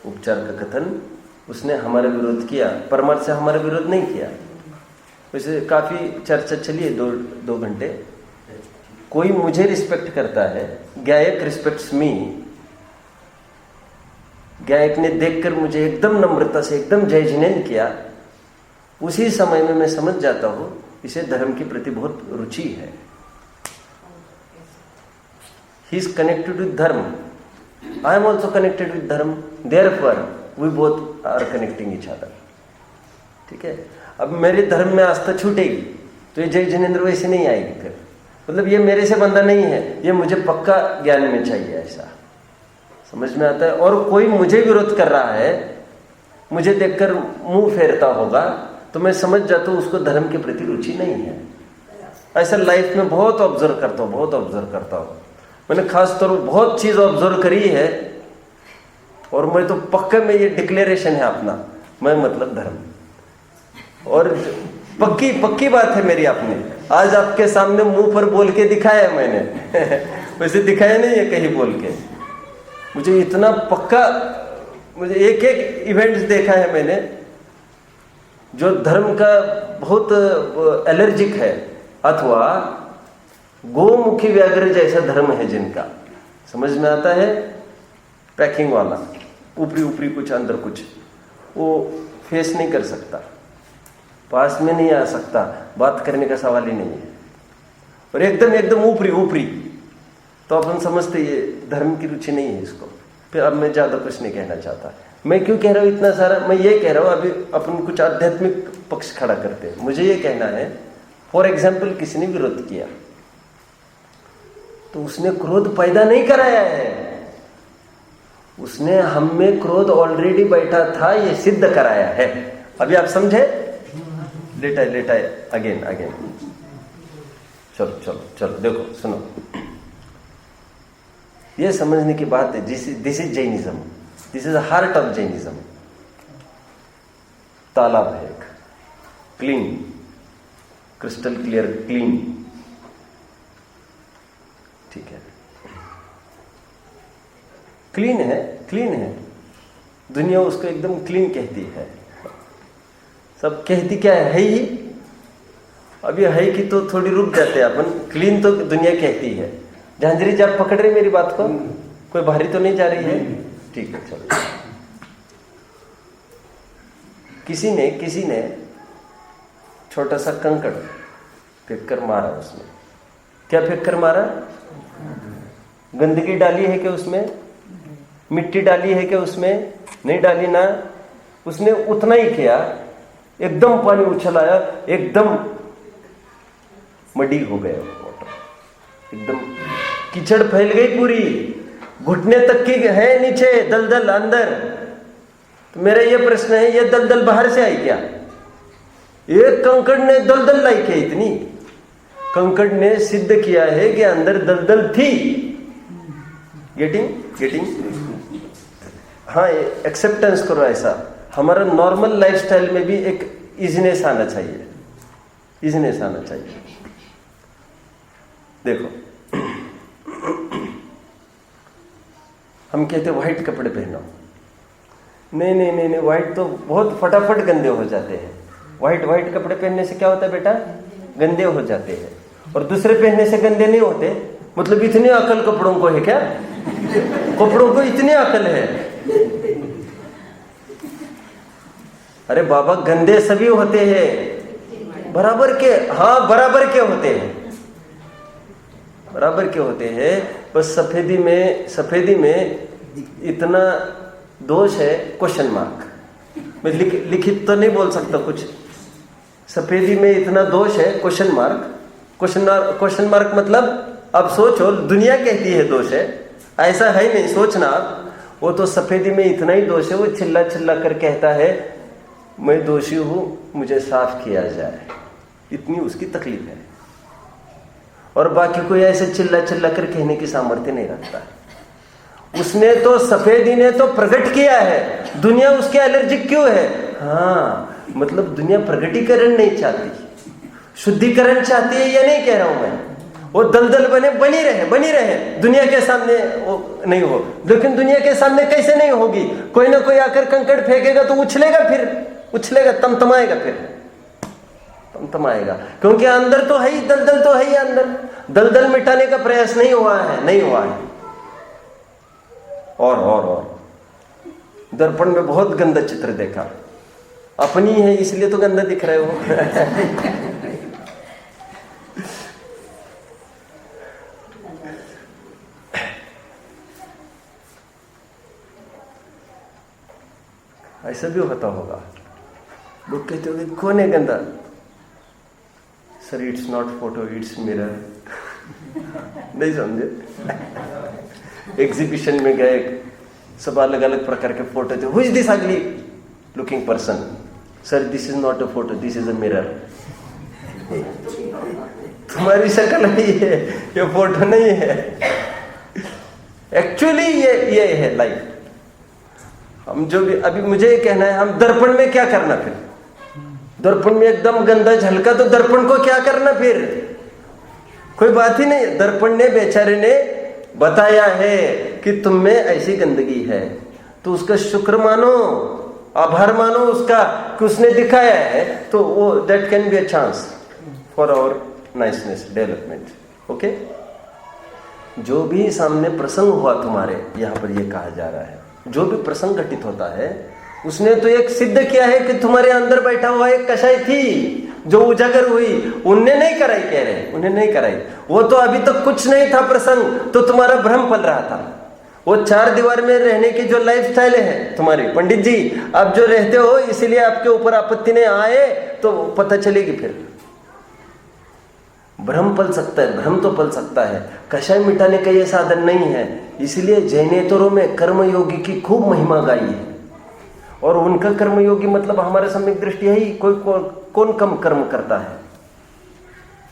उपचार का कथन उसने हमारा विरोध किया, परमार्थ से हमारा विरोध नहीं किया। वैसे काफी चर्चा चली है 2 घंटे। कोई मुझे रिस्पेक्ट करता है, गायक रिस्पेक्ट्स मी, गायक ने देखकर मुझे एकदम नम्रता से एकदम जय जिनेंद्र किया, उसी समय में मैं समझ जाता हूं इसे धर्म के प्रति बहुत रुचि है। He is connected with dharma, I am also connected with dharma, therefore we both are connecting each other. ठीक है, अब मेरे धर्म में आस्था छूटेगी तो ये जय जिनेंद्र वैसे नहीं आएगी। फिर मतलब ये मेरे से बंधा नहीं है, ये मुझे पक्का ज्ञान में चाहिए, ऐसा समझ में आता है। और कोई मुझे विरोध कर रहा है, मुझे देखकर मुंह फेरता होगा, तो मैं समझ जाता हूं उसको धर्म के प्रति रुचि नहीं है। ऐसा लाइफ में बहुत ऑब्जर्व करता हूं, बहुत ऑब्जर्व करता हूं। मैंने खास तौर पर बहुत चीज ऑब्जर्व करी है, और मैं तो पक्का में ये डिक्लेरेशन है अपना, मैं मतलब धर्म। और पक्की बात है मेरी, आपने आज आपके सामने मुंह पर बोल के दिखाया मैंने वैसे दिखाया नहीं है कहीं बोल के। मुझे इतना पक्का, मुझे एक इवेंट्स देखा है मैंने जो धर्म का बहुत एलर्जिक है, अथवा गोमुखी व्याघ्र जैसा धर्म है जिनका, समझ में आता है, पैकिंग वाला, ऊपरी कुछ अंदर कुछ, वो फेस नहीं कर सकता, पास में नहीं आ सकता, बात करने का सवाल ही नहीं है, और एकदम ऊपरी, तो अपन समझते ये धर्म की रुचि नहीं है इसको। फिर अब मैं ज्यादा कुछ नहीं कहना चाहता। मैं क्यों कह रहा हूं इतना सारा, मैं ये कह रहा हूं अभी अपन कुछ आध्यात्मिक पक्ष खड़ा करते हैं। मुझे ये कहना है, फॉर एग्जाम्पल किसी ने विरोध किया तो उसने क्रोध पैदा नहीं कराया है, उसने हम में क्रोध ऑलरेडी बैठा था, ये सिद्ध कराया है। अभी आप समझे? लेटा अगेन चलो देखो सुनो, ये समझने की बात है। This is Jainism, this is the heart of Jainism. तालाब है एक, क्लीन, क्रिस्टल क्लियर, क्लीन, ठीक है, क्लीन है, दुनिया उसको एकदम क्लीन कहती है, सब कहती क्या है ही। अब ये है कि तो थोड़ी रुक जाते हैं अपन, क्लीन तो दुनिया कहती है। झांझरी जी आप पकड़ रहे मेरी बात को, कोई बाहरी तो नहीं जा रही है? ठीक है, चलो। किसी ने छोटा सा कंकड़ फेंक कर मारा, उसमें क्या फेंक कर मारा? गंदगी डाली है क्या उसमें? मिट्टी डाली है क्या उसमें? नहीं डाली ना। उसने उतना ही किया, एकदम पानी उछल आया, एकदम मडी हो गया वाटर, एकदम कीचड़ फैल गई पूरी, घुटने तक की है नीचे दलदल अंदर। तो मेरा ये प्रश्न है, ये दलदल बाहर से आई क्या? एक कंकड़ ने दलदल लाई क्या इतनी? कंकड़ ने सिद्ध किया है कि अंदर दलदल थी। गेटिंग हाँ, एक्सेप्टेंस करो। ऐसा हमारा नॉर्मल लाइफस्टाइल में भी एक इजीनेस आना चाहिए, इजीनेस आना चाहिए। देखो हम कहते व्हाइट कपड़े पहनो, नहीं, व्हाइट तो बहुत फटाफट गंदे हो जाते हैं। व्हाइट कपड़े पहनने से क्या होता है बेटा? गंदे हो जाते हैं। और दूसरे पहनने से गंदे नहीं होते। मतलब इतनी अकल कपड़ों को है क्या? कपड़ों को इतनी अकल है? अरे बाबा, गंदे सभी होते हैं, बराबर के, हाँ बराबर के होते हैं, बराबर के होते हैं। बस सफेदी में इतना दोष है, क्वेश्चन मार्क। मैं लिखित तो नहीं बोल सकता कुछ। सफेदी में इतना दोष है, क्वेश्चन मार्क। क्वेश्चन मार्क मतलब अब सोचो, दुनिया कहती है दोष है, ऐसा है नहीं, सोचना आप। वो तो सफेदी में इतना ही दोष है, वो चिल्ला कर कहता है मैं दोषी हूं, मुझे साफ किया जाए, इतनी उसकी तकलीफ है। और बाकी कोई ऐसे चिल्ला कर कहने की सामर्थ्य नहीं रखता। उसने तो, सफेदी ने तो प्रकट किया है, दुनिया उसके एलर्जिक क्यों है? हाँ, मतलब दुनिया प्रकटीकरण नहीं चाहती, शुद्धिकरण चाहती है, ये नहीं कह रहा हूं मैं। वो दलदल बनी रहे, दुनिया के सामने वो नहीं हो। लेकिन दुनिया के सामने कैसे नहीं होगी? कोई ना कोई आकर कंकड़ फेंकेगा तो उछलेगा, तमतमाएगा, क्योंकि अंदर तो है ही दलदल, तो है ही अंदर। दलदल मिटाने का प्रयास नहीं हुआ है। और दर्पण में बहुत गंदा चित्र देखा, अपनी है इसलिए तो गंदा दिख रहे हो। ऐसा भी होता होगा, लोग कहते होंगे कौन है गंदा? Sir it's not photo, it's mirror. नहीं समझे? एग्जीबिशन में गए, सब अलग अलग प्रकार के फोटो थे। हु इज दिस अगली looking person? Sir this is not a photo, this is a mirror. तुम्हारी शक्ल नहीं है, ये फोटो नहीं है। एक्चुअली ये है लाइफ। हम जो भी अभी मुझे ये कहना है, हम दर्पण में क्या करना फिर? दर्पण में एकदम गंदा झलका तो दर्पण को क्या करना फिर? कोई बात ही नहीं। दर्पण ने, बेचारे ने बताया है कि तुम में ऐसी गंदगी है, तो उसका शुक्र मानो, आभार मानो उसका कि उसने दिखाया है। तो वो that can be a chance for our niceness development. Okay, जो भी सामने प्रसंग हुआ तुम्हारे, यहां पर ये कहा जा रहा है, जो भी प्रसंग घटित होता है उसने तो एक सिद्ध किया है कि तुम्हारे अंदर बैठा हुआ एक कषाय थी जो उजागर हुई। उनने नहीं कराई, कह रहे उन्हें नहीं कराई। वो तो अभी तक कुछ नहीं था प्रसंग, तो तुम्हारा भ्रम पल रहा था। वो 4 दीवार में रहने की जो लाइफ स्टाइल है तुम्हारी, पंडित जी आप जो रहते हो, इसीलिए आपके ऊपर आपत्ति नहीं आए, तो पता चलेगी फिर। भ्रम पल सकता है, भ्रम तो पल सकता है, कषाय मिटाने का ये साधन नहीं है। इसलिए जैनेतरों में कर्मयोगी की खूब महिमा गाई है। और उनका कर्मयोगी मतलब हमारे सम्यक दृष्टि है ही। कौन कम कर्म करता है?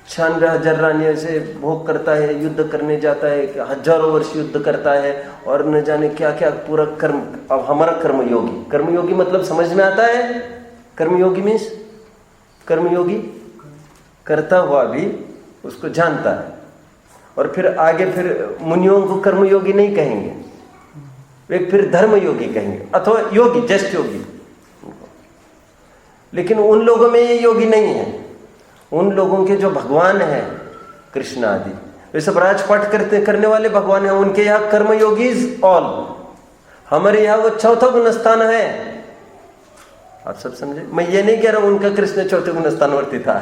96,000 रानियों से भोग करता है, युद्ध करने जाता है, हजारों वर्ष युद्ध करता है, और न जाने क्या क्या पूरा कर्म। अब हमारा कर्मयोगी मतलब समझ में आता है? कर्मयोगी मीन्स कर्मयोगी करता हुआ भी उसको जानता है। और फिर आगे फिर मुनियों को कर्मयोगी नहीं कहेंगे, वे फिर धर्मयोगी कहेंगे, अथवा योगी, जस्ट योगी। लेकिन उन लोगों में ये योगी नहीं है। उन लोगों के जो भगवान है, कृष्ण आदि, वे सब राजपाट करने वाले भगवान हैं। उनके यहाँ कर्मयोगी इज ऑल। हमारे यहाँ वो चौथा गुण स्थान है। आप सब समझे? मैं ये नहीं कह रहा हूं उनका कृष्ण चौथे गुण स्थानवर्ती था।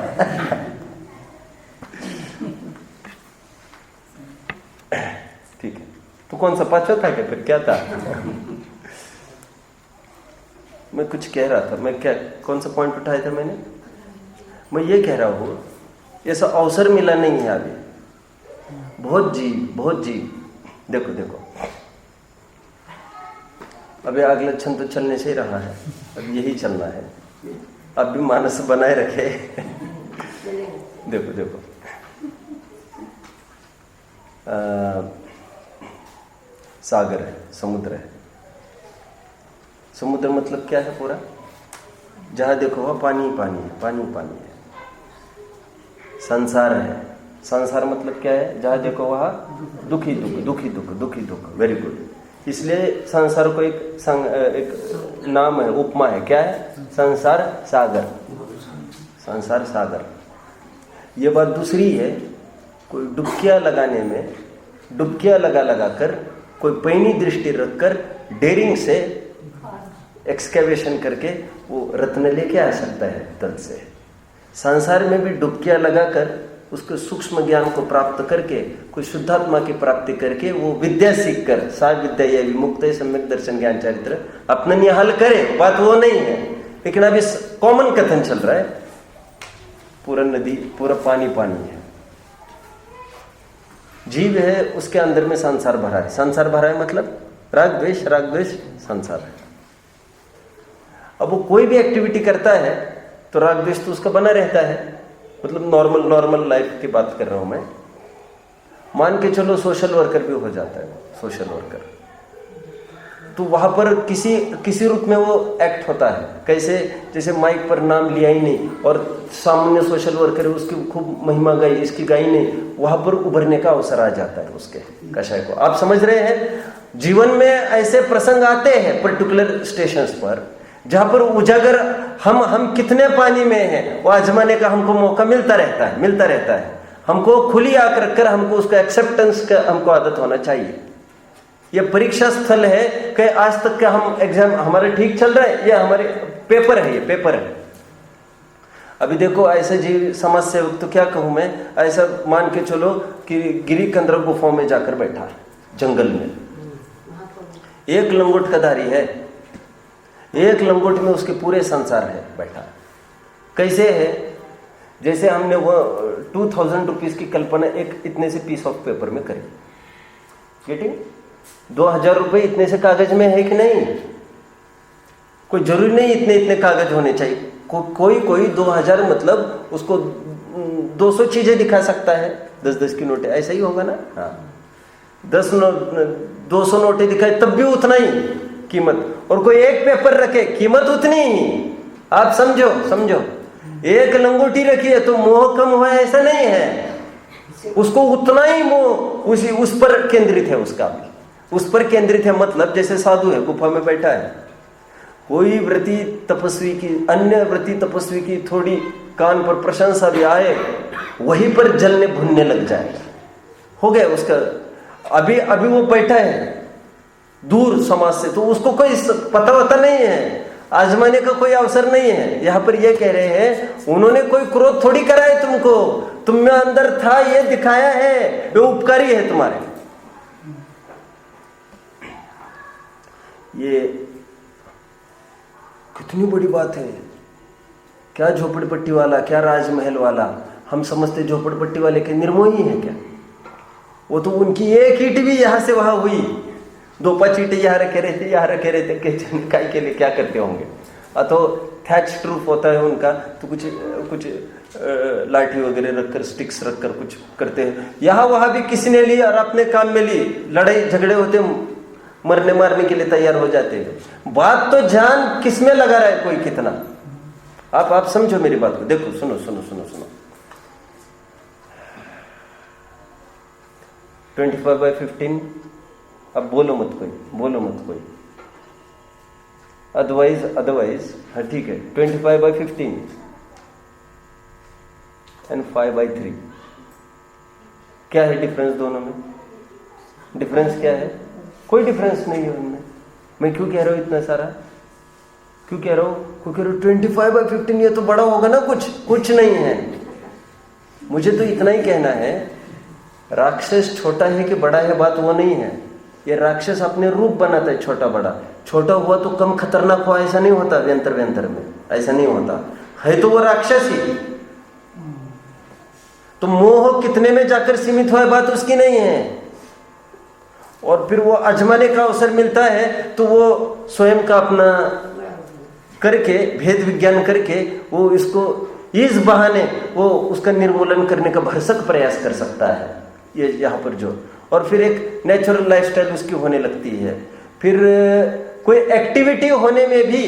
ठीक है, तो कौन सा पांचवा था क्या? फिर क्या था? मैं कुछ कह रहा था, मैं क्या, कौन सा पॉइंट उठाया था मैंने? मैं ये कह रहा हूं, ऐसा अवसर मिला नहीं है अभी। बहुत जी देखो अभी आग लक्षण तो चलने से ही रहा है, अब यही चलना है। अब भी मानस बनाए रखे। देखो सागर है, समुद्र है। समुद्र मतलब क्या है? पूरा जहां देखो वह पानी है। संसार है, संसार मतलब क्या है? जहां देखो वहां दुखी दुख। Very good. इसलिए संसार को एक नाम है, उपमा है। क्या है? संसार सागर। ये बात दूसरी है। कोई डुबकियां लगाने में, डुबकियां लगा कर, कोई पैनी दृष्टि रखकर डेरिंग से एक्सकेवेशन करके वो रत्न लेके आ सकता है तल से। संसार में भी डुबकियां लगाकर उसके सूक्ष्म ज्ञान को प्राप्त करके, कोई शुद्धात्मा की प्राप्ति करके, वो विद्या सीख कर, सा विद्या या विमुक्त सम्यक दर्शन ज्ञान चरित्र अपना निहाल करे। बात वो नहीं है, लेकिन अभी कॉमन कथन चल रहा है। पूरा नदी, पूरा पानी है, जीव है, उसके अंदर में संसार भरा है। संसार भरा है मतलब राग द्वेष संसार है। अब वो कोई भी एक्टिविटी करता है तो राग द्वेष तो उसका बना रहता है। मतलब नॉर्मल लाइफ की बात कर रहा हूं मैं। मान के चलो सोशल वर्कर भी हो जाता है, सोशल वर्कर तो वहां पर किसी रूप में वो एक्ट होता है। कैसे? जैसे माइक पर नाम लिया ही नहीं और सामान्य सोशल वर्कर है, उसकी खूब महिमा गाई, इसकी गाई नहीं, वहां पर उभरने का अवसर आ जाता है उसके कषाय को। आप समझ रहे हैं? जीवन में ऐसे प्रसंग आते हैं पर्टिकुलर स्टेशंस पर जहां पर उजागर हम कितने पानी में हैं वो आजमाने का हमको मौका मिलता रहता है। हमको खुली आंख रखकर हमको उसका एक्सेप्टेंस का हमको आदत होना चाहिए। ये परीक्षा स्थल है कि आज तक का हम एग्जाम हमारे ठीक चल रहा है, ये हमारे पेपर है, ये पेपर है। अभी देखो ऐसे जीव समाज सेवक तो क्या कहूं मैं, ऐसा मान के चलो कि गिरी कंदर गुफाओं में जाकर बैठा है जंगल में, एक लंगोट का धारी है, एक लंगोट में उसके पूरे संसार है बैठा। कैसे है? जैसे हमने वो 2000 रुपीज की कल्पना एक इतने से पीस ऑफ पेपर में करी। गेटिंग? 2000 रुपये इतने से कागज में है कि नहीं? कोई जरूरी नहीं इतने कागज होने चाहिए। कोई 2000 मतलब उसको 200 चीजें दिखा सकता है, 10-10 की नोटें, ऐसा ही होगा ना? हाँ, 200 नोटें दिखाए तब भी उतना ही कीमत, और कोई एक पेपर रखे कीमत उतनी ही। आप समझो एक लंगोटी रखी है तो मोह कम हुआ ऐसा नहीं है, उसको उतना ही मोह उस पर केंद्रित है, उसका भी उस पर केंद्रित है। मतलब जैसे साधु है, गुफा में बैठा है, कोई व्रती तपस्वी की, अन्य व्रती तपस्वी की थोड़ी कान पर प्रशंसा भी आए, वहीं पर जलने भुनने लग जाएगा, हो गया उसका। अभी वो बैठा है दूर समाज से, तो उसको कोई पता नहीं है, आजमाने का कोई अवसर नहीं है। यहां पर ये कह रहे हैं उन्होंने कोई क्रोध थोड़ी करा है तुमको, तुम में अंदर था, ये दिखाया है, वो उपकारी है तुम्हारे। ये कितनी बड़ी बात है। क्या झोपड़पट्टी वाला, क्या राजमहल वाला, हम समझते झोपड़पट्टी वाले के निर्मोही है क्या? वो तो उनकी एक ईंट भी यहां से वहां हुई, 2-5 ईंटें यहाँ रखे रहते काय के लिए क्या करते होंगे। तो थैच रूफ होता है उनका, तो कुछ लाठी वगैरह रखकर, स्टिक्स रखकर कुछ करते हैं। यहाँ वहां भी किसी ने ली और अपने काम में ली, लड़ाई झगड़े होते, मरने मारने के लिए तैयार हो जाते हैं। बात तो जान किसमें लगा रहा है कोई कितना। आप समझो मेरी बात को, देखो सुनो 25/15। अब बोलो मत कोई, अदरवाइज हाँ ठीक है। 25/15 एंड 5/3, क्या है डिफरेंस दोनों में? डिफरेंस क्या है? कोई डिफरेंस नहीं है उनमें। मैं क्यों कह रहा हूं इतना सारा? क्यों कह रहा हूं? 25/15 ये तो बड़ा होगा ना, कुछ नहीं है। मुझे तो इतना ही कहना है, राक्षस छोटा है कि बड़ा है बात वो नहीं है। ये राक्षस अपने रूप बनाता है छोटा बड़ा, छोटा हुआ तो कम खतरनाक हुआ ऐसा नहीं होता। व्यंतर में ऐसा नहीं होता है, तो वो राक्षस ही। तो मोह कितने में जाकर सीमित हुआ है बात उसकी नहीं है। और फिर वो आजमाने का अवसर मिलता है तो वो स्वयं का अपना करके, भेद विज्ञान करके, वो इसको इस बहाने वो उसका निर्मूलन करने का भरसक प्रयास कर सकता है। ये यहाँ पर जो, और फिर एक नेचुरल लाइफस्टाइल उसकी होने लगती है। फिर कोई एक्टिविटी होने में भी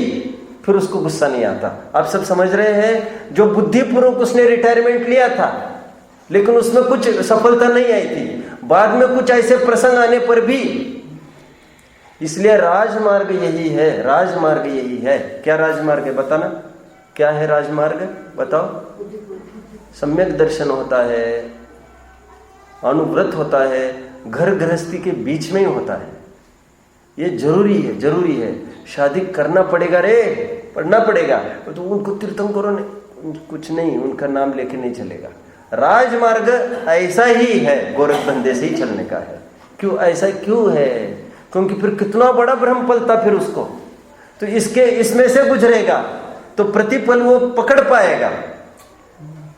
फिर उसको गुस्सा नहीं आता। आप सब समझ रहे हैं? जो बुद्धिपूर्वक उसने रिटायरमेंट लिया था लेकिन उसमें कुछ सफलता नहीं आई थी, बाद में कुछ ऐसे प्रसंग आने पर भी। इसलिए राजमार्ग यही है। क्या राजमार्ग है बताना? क्या है राजमार्ग बताओ? सम्यक दर्शन होता है, अनुव्रत होता है, घर गृहस्थी के बीच में ही होता है। ये जरूरी है। शादी करना पड़ेगा रे, पढ़ना पड़ेगा तो उनको तीर्थंकरों ने कुछ नहीं, उनका नाम लेके नहीं चलेगा। राजमार्ग ऐसा ही है, गोरख धंधे से ही चलने का है। क्यों ऐसा क्यों है? क्योंकि फिर कितना बड़ा भ्रम पलता फिर उसको, तो इसमें से गुजरेगा तो प्रतिपल वो पकड़ पाएगा।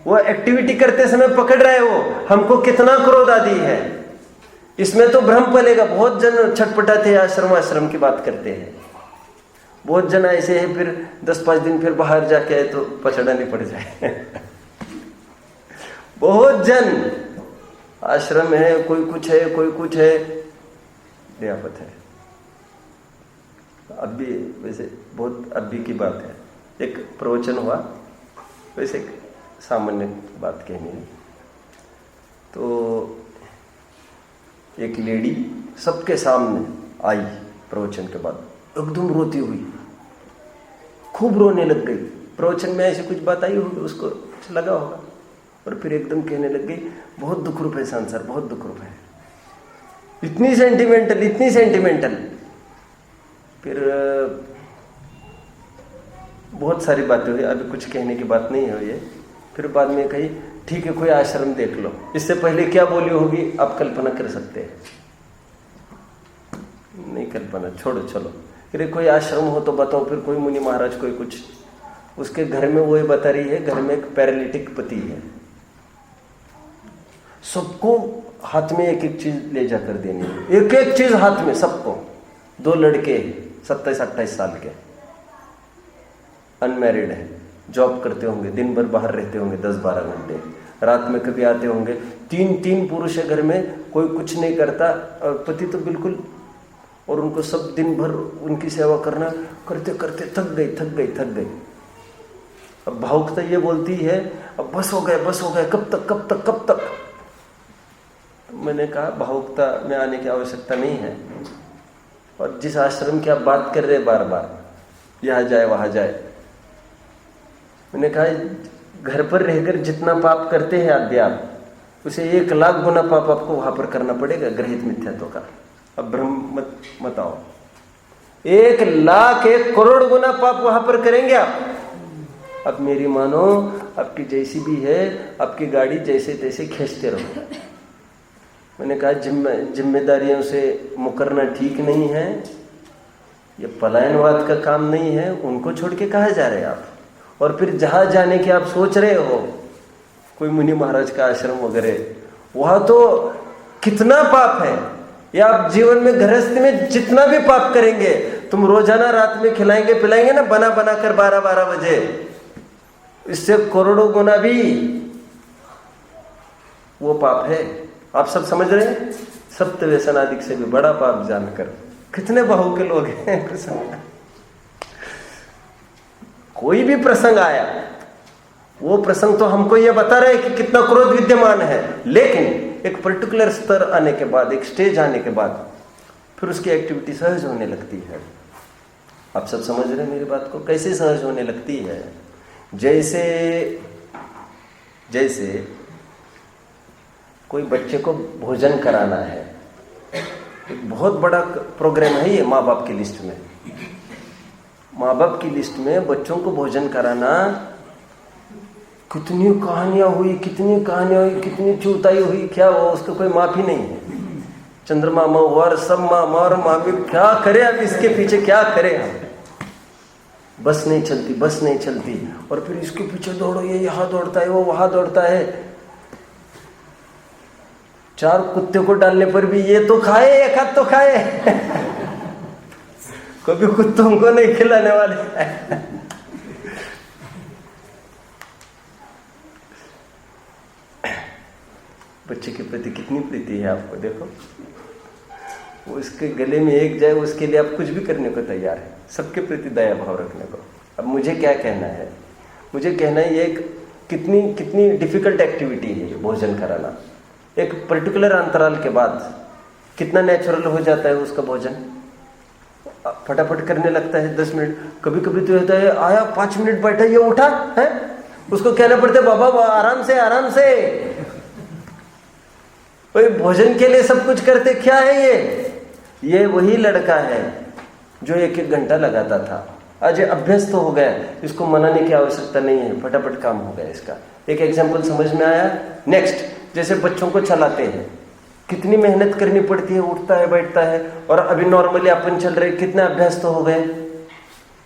वो एक्टिविटी करते समय पकड़ रहा है वो हमको कितना क्रोध आदि है, इसमें तो भ्रम पलेगा। बहुत जन छटपटाते हैं, आश्रम की बात करते हैं। बहुत जन ऐसे हैं फिर 10-5 दिन फिर बाहर जाके आए तो पछड़ा नहीं पड़ जाए। बहुत जन आश्रम है, कोई कुछ है, कोई कुछ है, नियापत है। अब भी वैसे बहुत अभी की बात है, एक प्रवचन हुआ, वैसे एक सामान्य बात कहनी है। तो एक लेडी सबके सामने आई प्रवचन के बाद, एकदम रोती हुई, खूब रोने लग गई। प्रवचन में ऐसी कुछ बात आई होगी, उसको कुछ लगा होगा, और फिर एकदम कहने लग गई, बहुत दुख रूप है संसार, बहुत दुख रूप है, इतनी सेंटिमेंटल, इतनी सेंटिमेंटल। फिर बहुत सारी बातें हुई, अभी कुछ कहने की बात नहीं है ये। फिर बाद में कही, ठीक है कोई आश्रम देख लो। इससे पहले क्या बोली होगी आप कल्पना कर सकते हैं? नहीं कल्पना, छोड़ो चलो। फिर कोई आश्रम हो तो बताओ, फिर कोई मुनि महाराज कोई कुछ, उसके घर में वही बता रही है, घर में एक पैरालिटिक पति है, सबको हाथ में एक एक चीज ले जाकर देनी है, एक एक चीज हाथ में सबको। 2 लड़के 27-28 साल के, अनमैरिड है, जॉब करते होंगे, दिन भर बाहर रहते होंगे 10-12 घंटे, रात में कभी आते होंगे। 3 पुरुष है घर में, कोई कुछ नहीं करता, और पति तो बिल्कुल, और उनको सब दिन भर उनकी सेवा करना, करते करते थक गई। अब भावुकता ये बोलती है, अब बस हो गए, कब तक। मैंने कहा भावुकता में आने की आवश्यकता नहीं है, और जिस आश्रम की आप बात कर रहे हैं बार बार, यहाँ जाए वहां जाए, मैंने कहा घर पर रहकर जितना पाप करते हैं आप, उसे 1 लाख गुना पाप आपको वहां पर करना पड़ेगा ग्रहित मिथ्यात्व का। अब भ्रम मत आओ, 1 लाख 1 करोड़ गुना पाप वहां पर करेंगे आप। अब मेरी मानो, आपकी जैसी भी है, आपकी गाड़ी जैसे तैसे खींचते रहो। मैंने कहा जिम्मेदारियों से मुकरना ठीक नहीं है, ये पलायनवाद का काम नहीं है, उनको छोड़ के कहाँ जा रहे हैं आप? और फिर जहां जाने की आप सोच रहे हो, कोई मुनि महाराज का आश्रम वगैरह, वहां तो कितना पाप है। या आप जीवन में गृहस्थ में जितना भी पाप करेंगे, तुम रोजाना रात में खिलाएंगे पिलाएंगे ना बना कर 12-12 बजे, इससे करोड़ों गुना भी वो पाप है। आप सब समझ रहे हैं? सप्त व्यसन आदि से भी बड़ा पाप जानकर कितने बहु के लोग हैं। कोई भी प्रसंग आया, वो प्रसंग तो हमको ये बता रहे कि कितना क्रोध विद्यमान है, लेकिन एक पर्टिकुलर स्तर आने के बाद, एक स्टेज आने के बाद, फिर उसकी एक्टिविटी सहज होने लगती है। आप सब समझ रहे हैं मेरी बात को? कैसे सहज होने लगती है? जैसे कोई बच्चे को भोजन कराना है, एक बहुत बड़ा प्रोग्राम है ये माँ बाप की लिस्ट में। माँ बाप की लिस्ट में बच्चों को भोजन कराना, कितनी कहानियां हुई, कितनी चूताई हुई, क्या वो उसका कोई माफी नहीं है। चंद्रमा महुआ, सब मामा और मामी, क्या करे अब इसके पीछे, क्या करे हम? बस नहीं चलती, और फिर इसके पीछे दौड़ो, ये यहाँ दौड़ता है, वो वहां दौड़ता है। 4 कुत्ते को डालने पर भी ये तो खाए, एक हाथ तो खाए। कभी कुत्तों को नहीं खिलाने वाले। बच्चे के प्रति कितनी प्रीति है आपको देखो। वो इसके गले में एक जाए, उसके लिए आप कुछ भी करने को तैयार है, सबके प्रति दया भाव रखने को। अब मुझे क्या कहना है? मुझे कहना है ये कितनी डिफिकल्ट एक्टिविटी है ये भोजन कराना। एक पर्टिकुलर अंतराल के बाद कितना नेचुरल हो जाता है उसका भोजन, फटाफट करने लगता है 10 मिनट। कभी कभी तो होता है आया 5 मिनट बैठा, ये उठा है, उसको कहना पड़ता है बाबा आराम से। भाई भोजन के लिए सब कुछ करते, क्या है ये वही लड़का है जो 1-1 घंटा लगाता था। आज अभ्यस्त तो हो गया, इसको मनाने की आवश्यकता नहीं है, फटाफट काम हो गया इसका। एक एग्जाम्पल समझ में आया? नेक्स्ट, जैसे बच्चों को चलाते हैं, कितनी मेहनत करनी पड़ती है, उठता है बैठता है, और अभी नॉर्मली अपन चल रहे, कितने अभ्यास तो हो गए,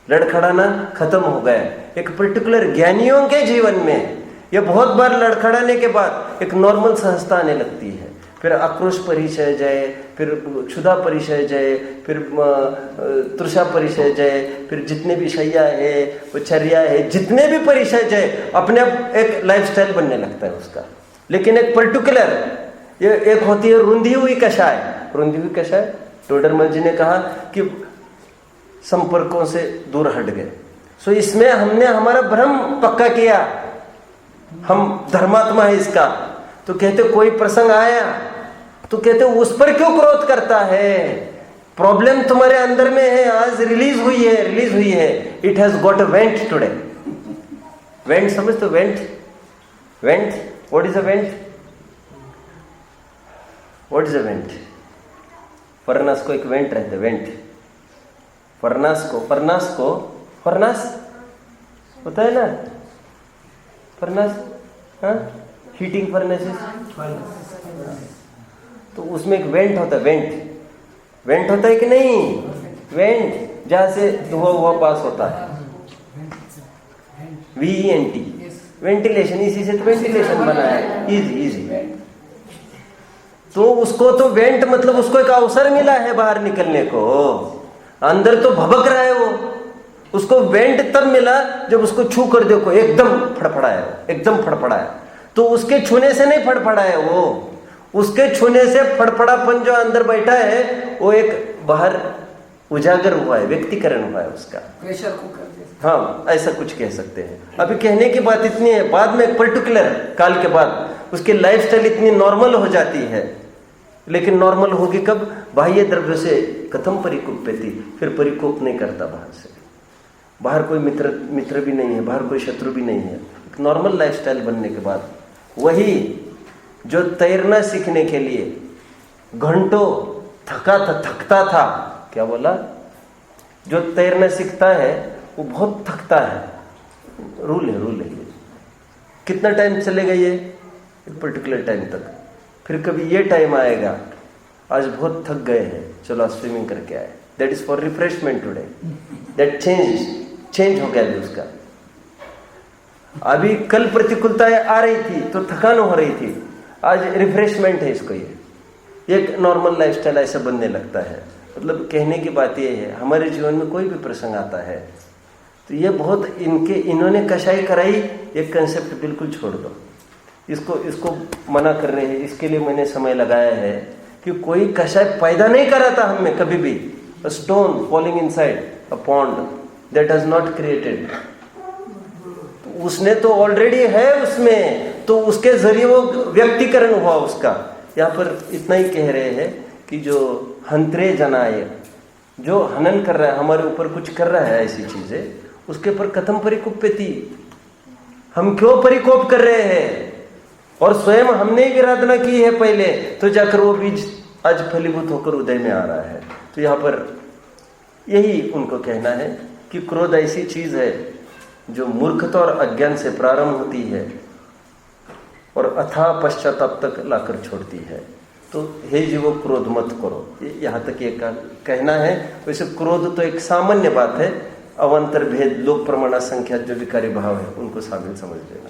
लड़खड़ाना खत्म हो गया। एक पर्टिकुलर ज्ञानियों के जीवन में ये बहुत बार लड़खड़ाने के बाद एक नॉर्मल सहजता आने लगती है। फिर आक्रोश परिचय जाए, फिर क्षुधा परिचय जाए, फिर तृषा परिचय जाए, फिर जितने भी शैया है, चर्या है, जितने भी परिचय जाए, अपने आप एक लाइफस्टाइल बनने लगता है उसका। लेकिन एक पर्टिकुलर, ये एक होती है रुंधी हुई कषाय। रुंधी हुई कषाय, टोडरमल जी ने कहा कि संपर्कों से दूर हट गए। सो इसमें हमने हमारा भ्रम पक्का किया, हम धर्मात्मा है इसका। तो कहते कोई प्रसंग आया तो कहते उस पर क्यों क्रोध करता है, प्रॉब्लम तुम्हारे अंदर में है, आज रिलीज हुई है, it has got a vent today. Vent समझते हो? Vent what is a vent? What is a vent? Furnace को एक वेंट रहता है, वेंट। फरनास होता है ना, फरनास, हाँ, हीटिंग फर्नेसेस, तो उसमें एक वेंट होता है, वेंट होता है कि नहीं? वेंट जहां से धुआं पास होता है, VENT, वेंटिलेशन, इसी से तो वेंटिलेशन बना है, इजी। तो उसको तो वेंट मतलब उसको एक अवसर मिला है बाहर निकलने को, अंदर तो भबक रहा है वो, उसको वेंट तब मिला जब उसको छू कर देखो एकदम फड़फड़ाया। तो उसके छूने से नहीं फड़फड़ाया वो, उसके छूने से फड़फड़ापन जो अंदर बैठा है वो एक बाहर उजागर हुआ है, व्यक्तिकरण हुआ है उसका, प्रेशर कुकर। हाँ, ऐसा कुछ कह सकते हैं। अभी कहने की बात इतनी है, बाद में एक पर्टिकुलर काल के बाद उसकी लाइफस्टाइल इतनी नॉर्मल हो जाती है, लेकिन नॉर्मल होगी कब? बाह्य द्रव्य से कथम परिकुप्यति, फिर परिकोप नहीं करता बाहर से, बाहर कोई मित्र भी नहीं है, बाहर कोई शत्रु भी नहीं है। एक नॉर्मल लाइफस्टाइल बनने के बाद वही जो तैरना सीखने के लिए घंटों थकता था, क्या बोला? जो तैरना सीखता है वो बहुत थकता है, रूल है। कितना टाइम चलेगा ये? एक पर्टिकुलर टाइम तक, फिर कभी ये टाइम आएगा आज बहुत थक गए हैं, चलो स्विमिंग करके आए, that is for refreshment today, that change हो गया भी उसका। अभी कल प्रतिकूलताएं आ रही थी तो थकान हो रही थी, आज रिफ्रेशमेंट है इसको, ये एक नॉर्मल लाइफस्टाइल ऐसा बनने लगता है। मतलब कहने की बात ये है, हमारे जीवन में कोई भी प्रसंग आता है तो ये बहुत इन्होंने कशाई कराई, एक कंसेप्ट बिल्कुल छोड़ दो, इसको मना कर रहे हैं। इसके लिए मैंने समय लगाया है कि कोई कशाय पैदा नहीं करा था हम में कभी भी। A stone falling inside a pond that has not created, उसने तो ऑलरेडी है उसमें, तो उसके जरिए वो व्यक्तिकरण हुआ उसका। यहाँ पर इतना ही कह रहे हैं कि जो हंत्रे जनाए, जो हनन कर रहा है, हमारे ऊपर कुछ कर रहा है ऐसी चीजें, उसके पर कथम परिकुप्यति, हम क्यों परिकोप कर रहे हैं? और स्वयं हमने ही आराधना की है पहले, तो जाकर वो बीज आज फलीभूत होकर उदय में आ रहा है। तो यहाँ पर यही उनको कहना है कि क्रोध ऐसी चीज है जो मूर्खता और अज्ञान से प्रारंभ होती है और अथाह पश्चाताप तक लाकर छोड़ती है। तो हे जीवो क्रोध मत करो, यहाँ तक ये कहना है। वैसे क्रोध तो एक सामान्य बात है, अवंतर भेद लोक प्रमाणा संख्या जो विकारी भाव है उनको शामिल समझ लेना।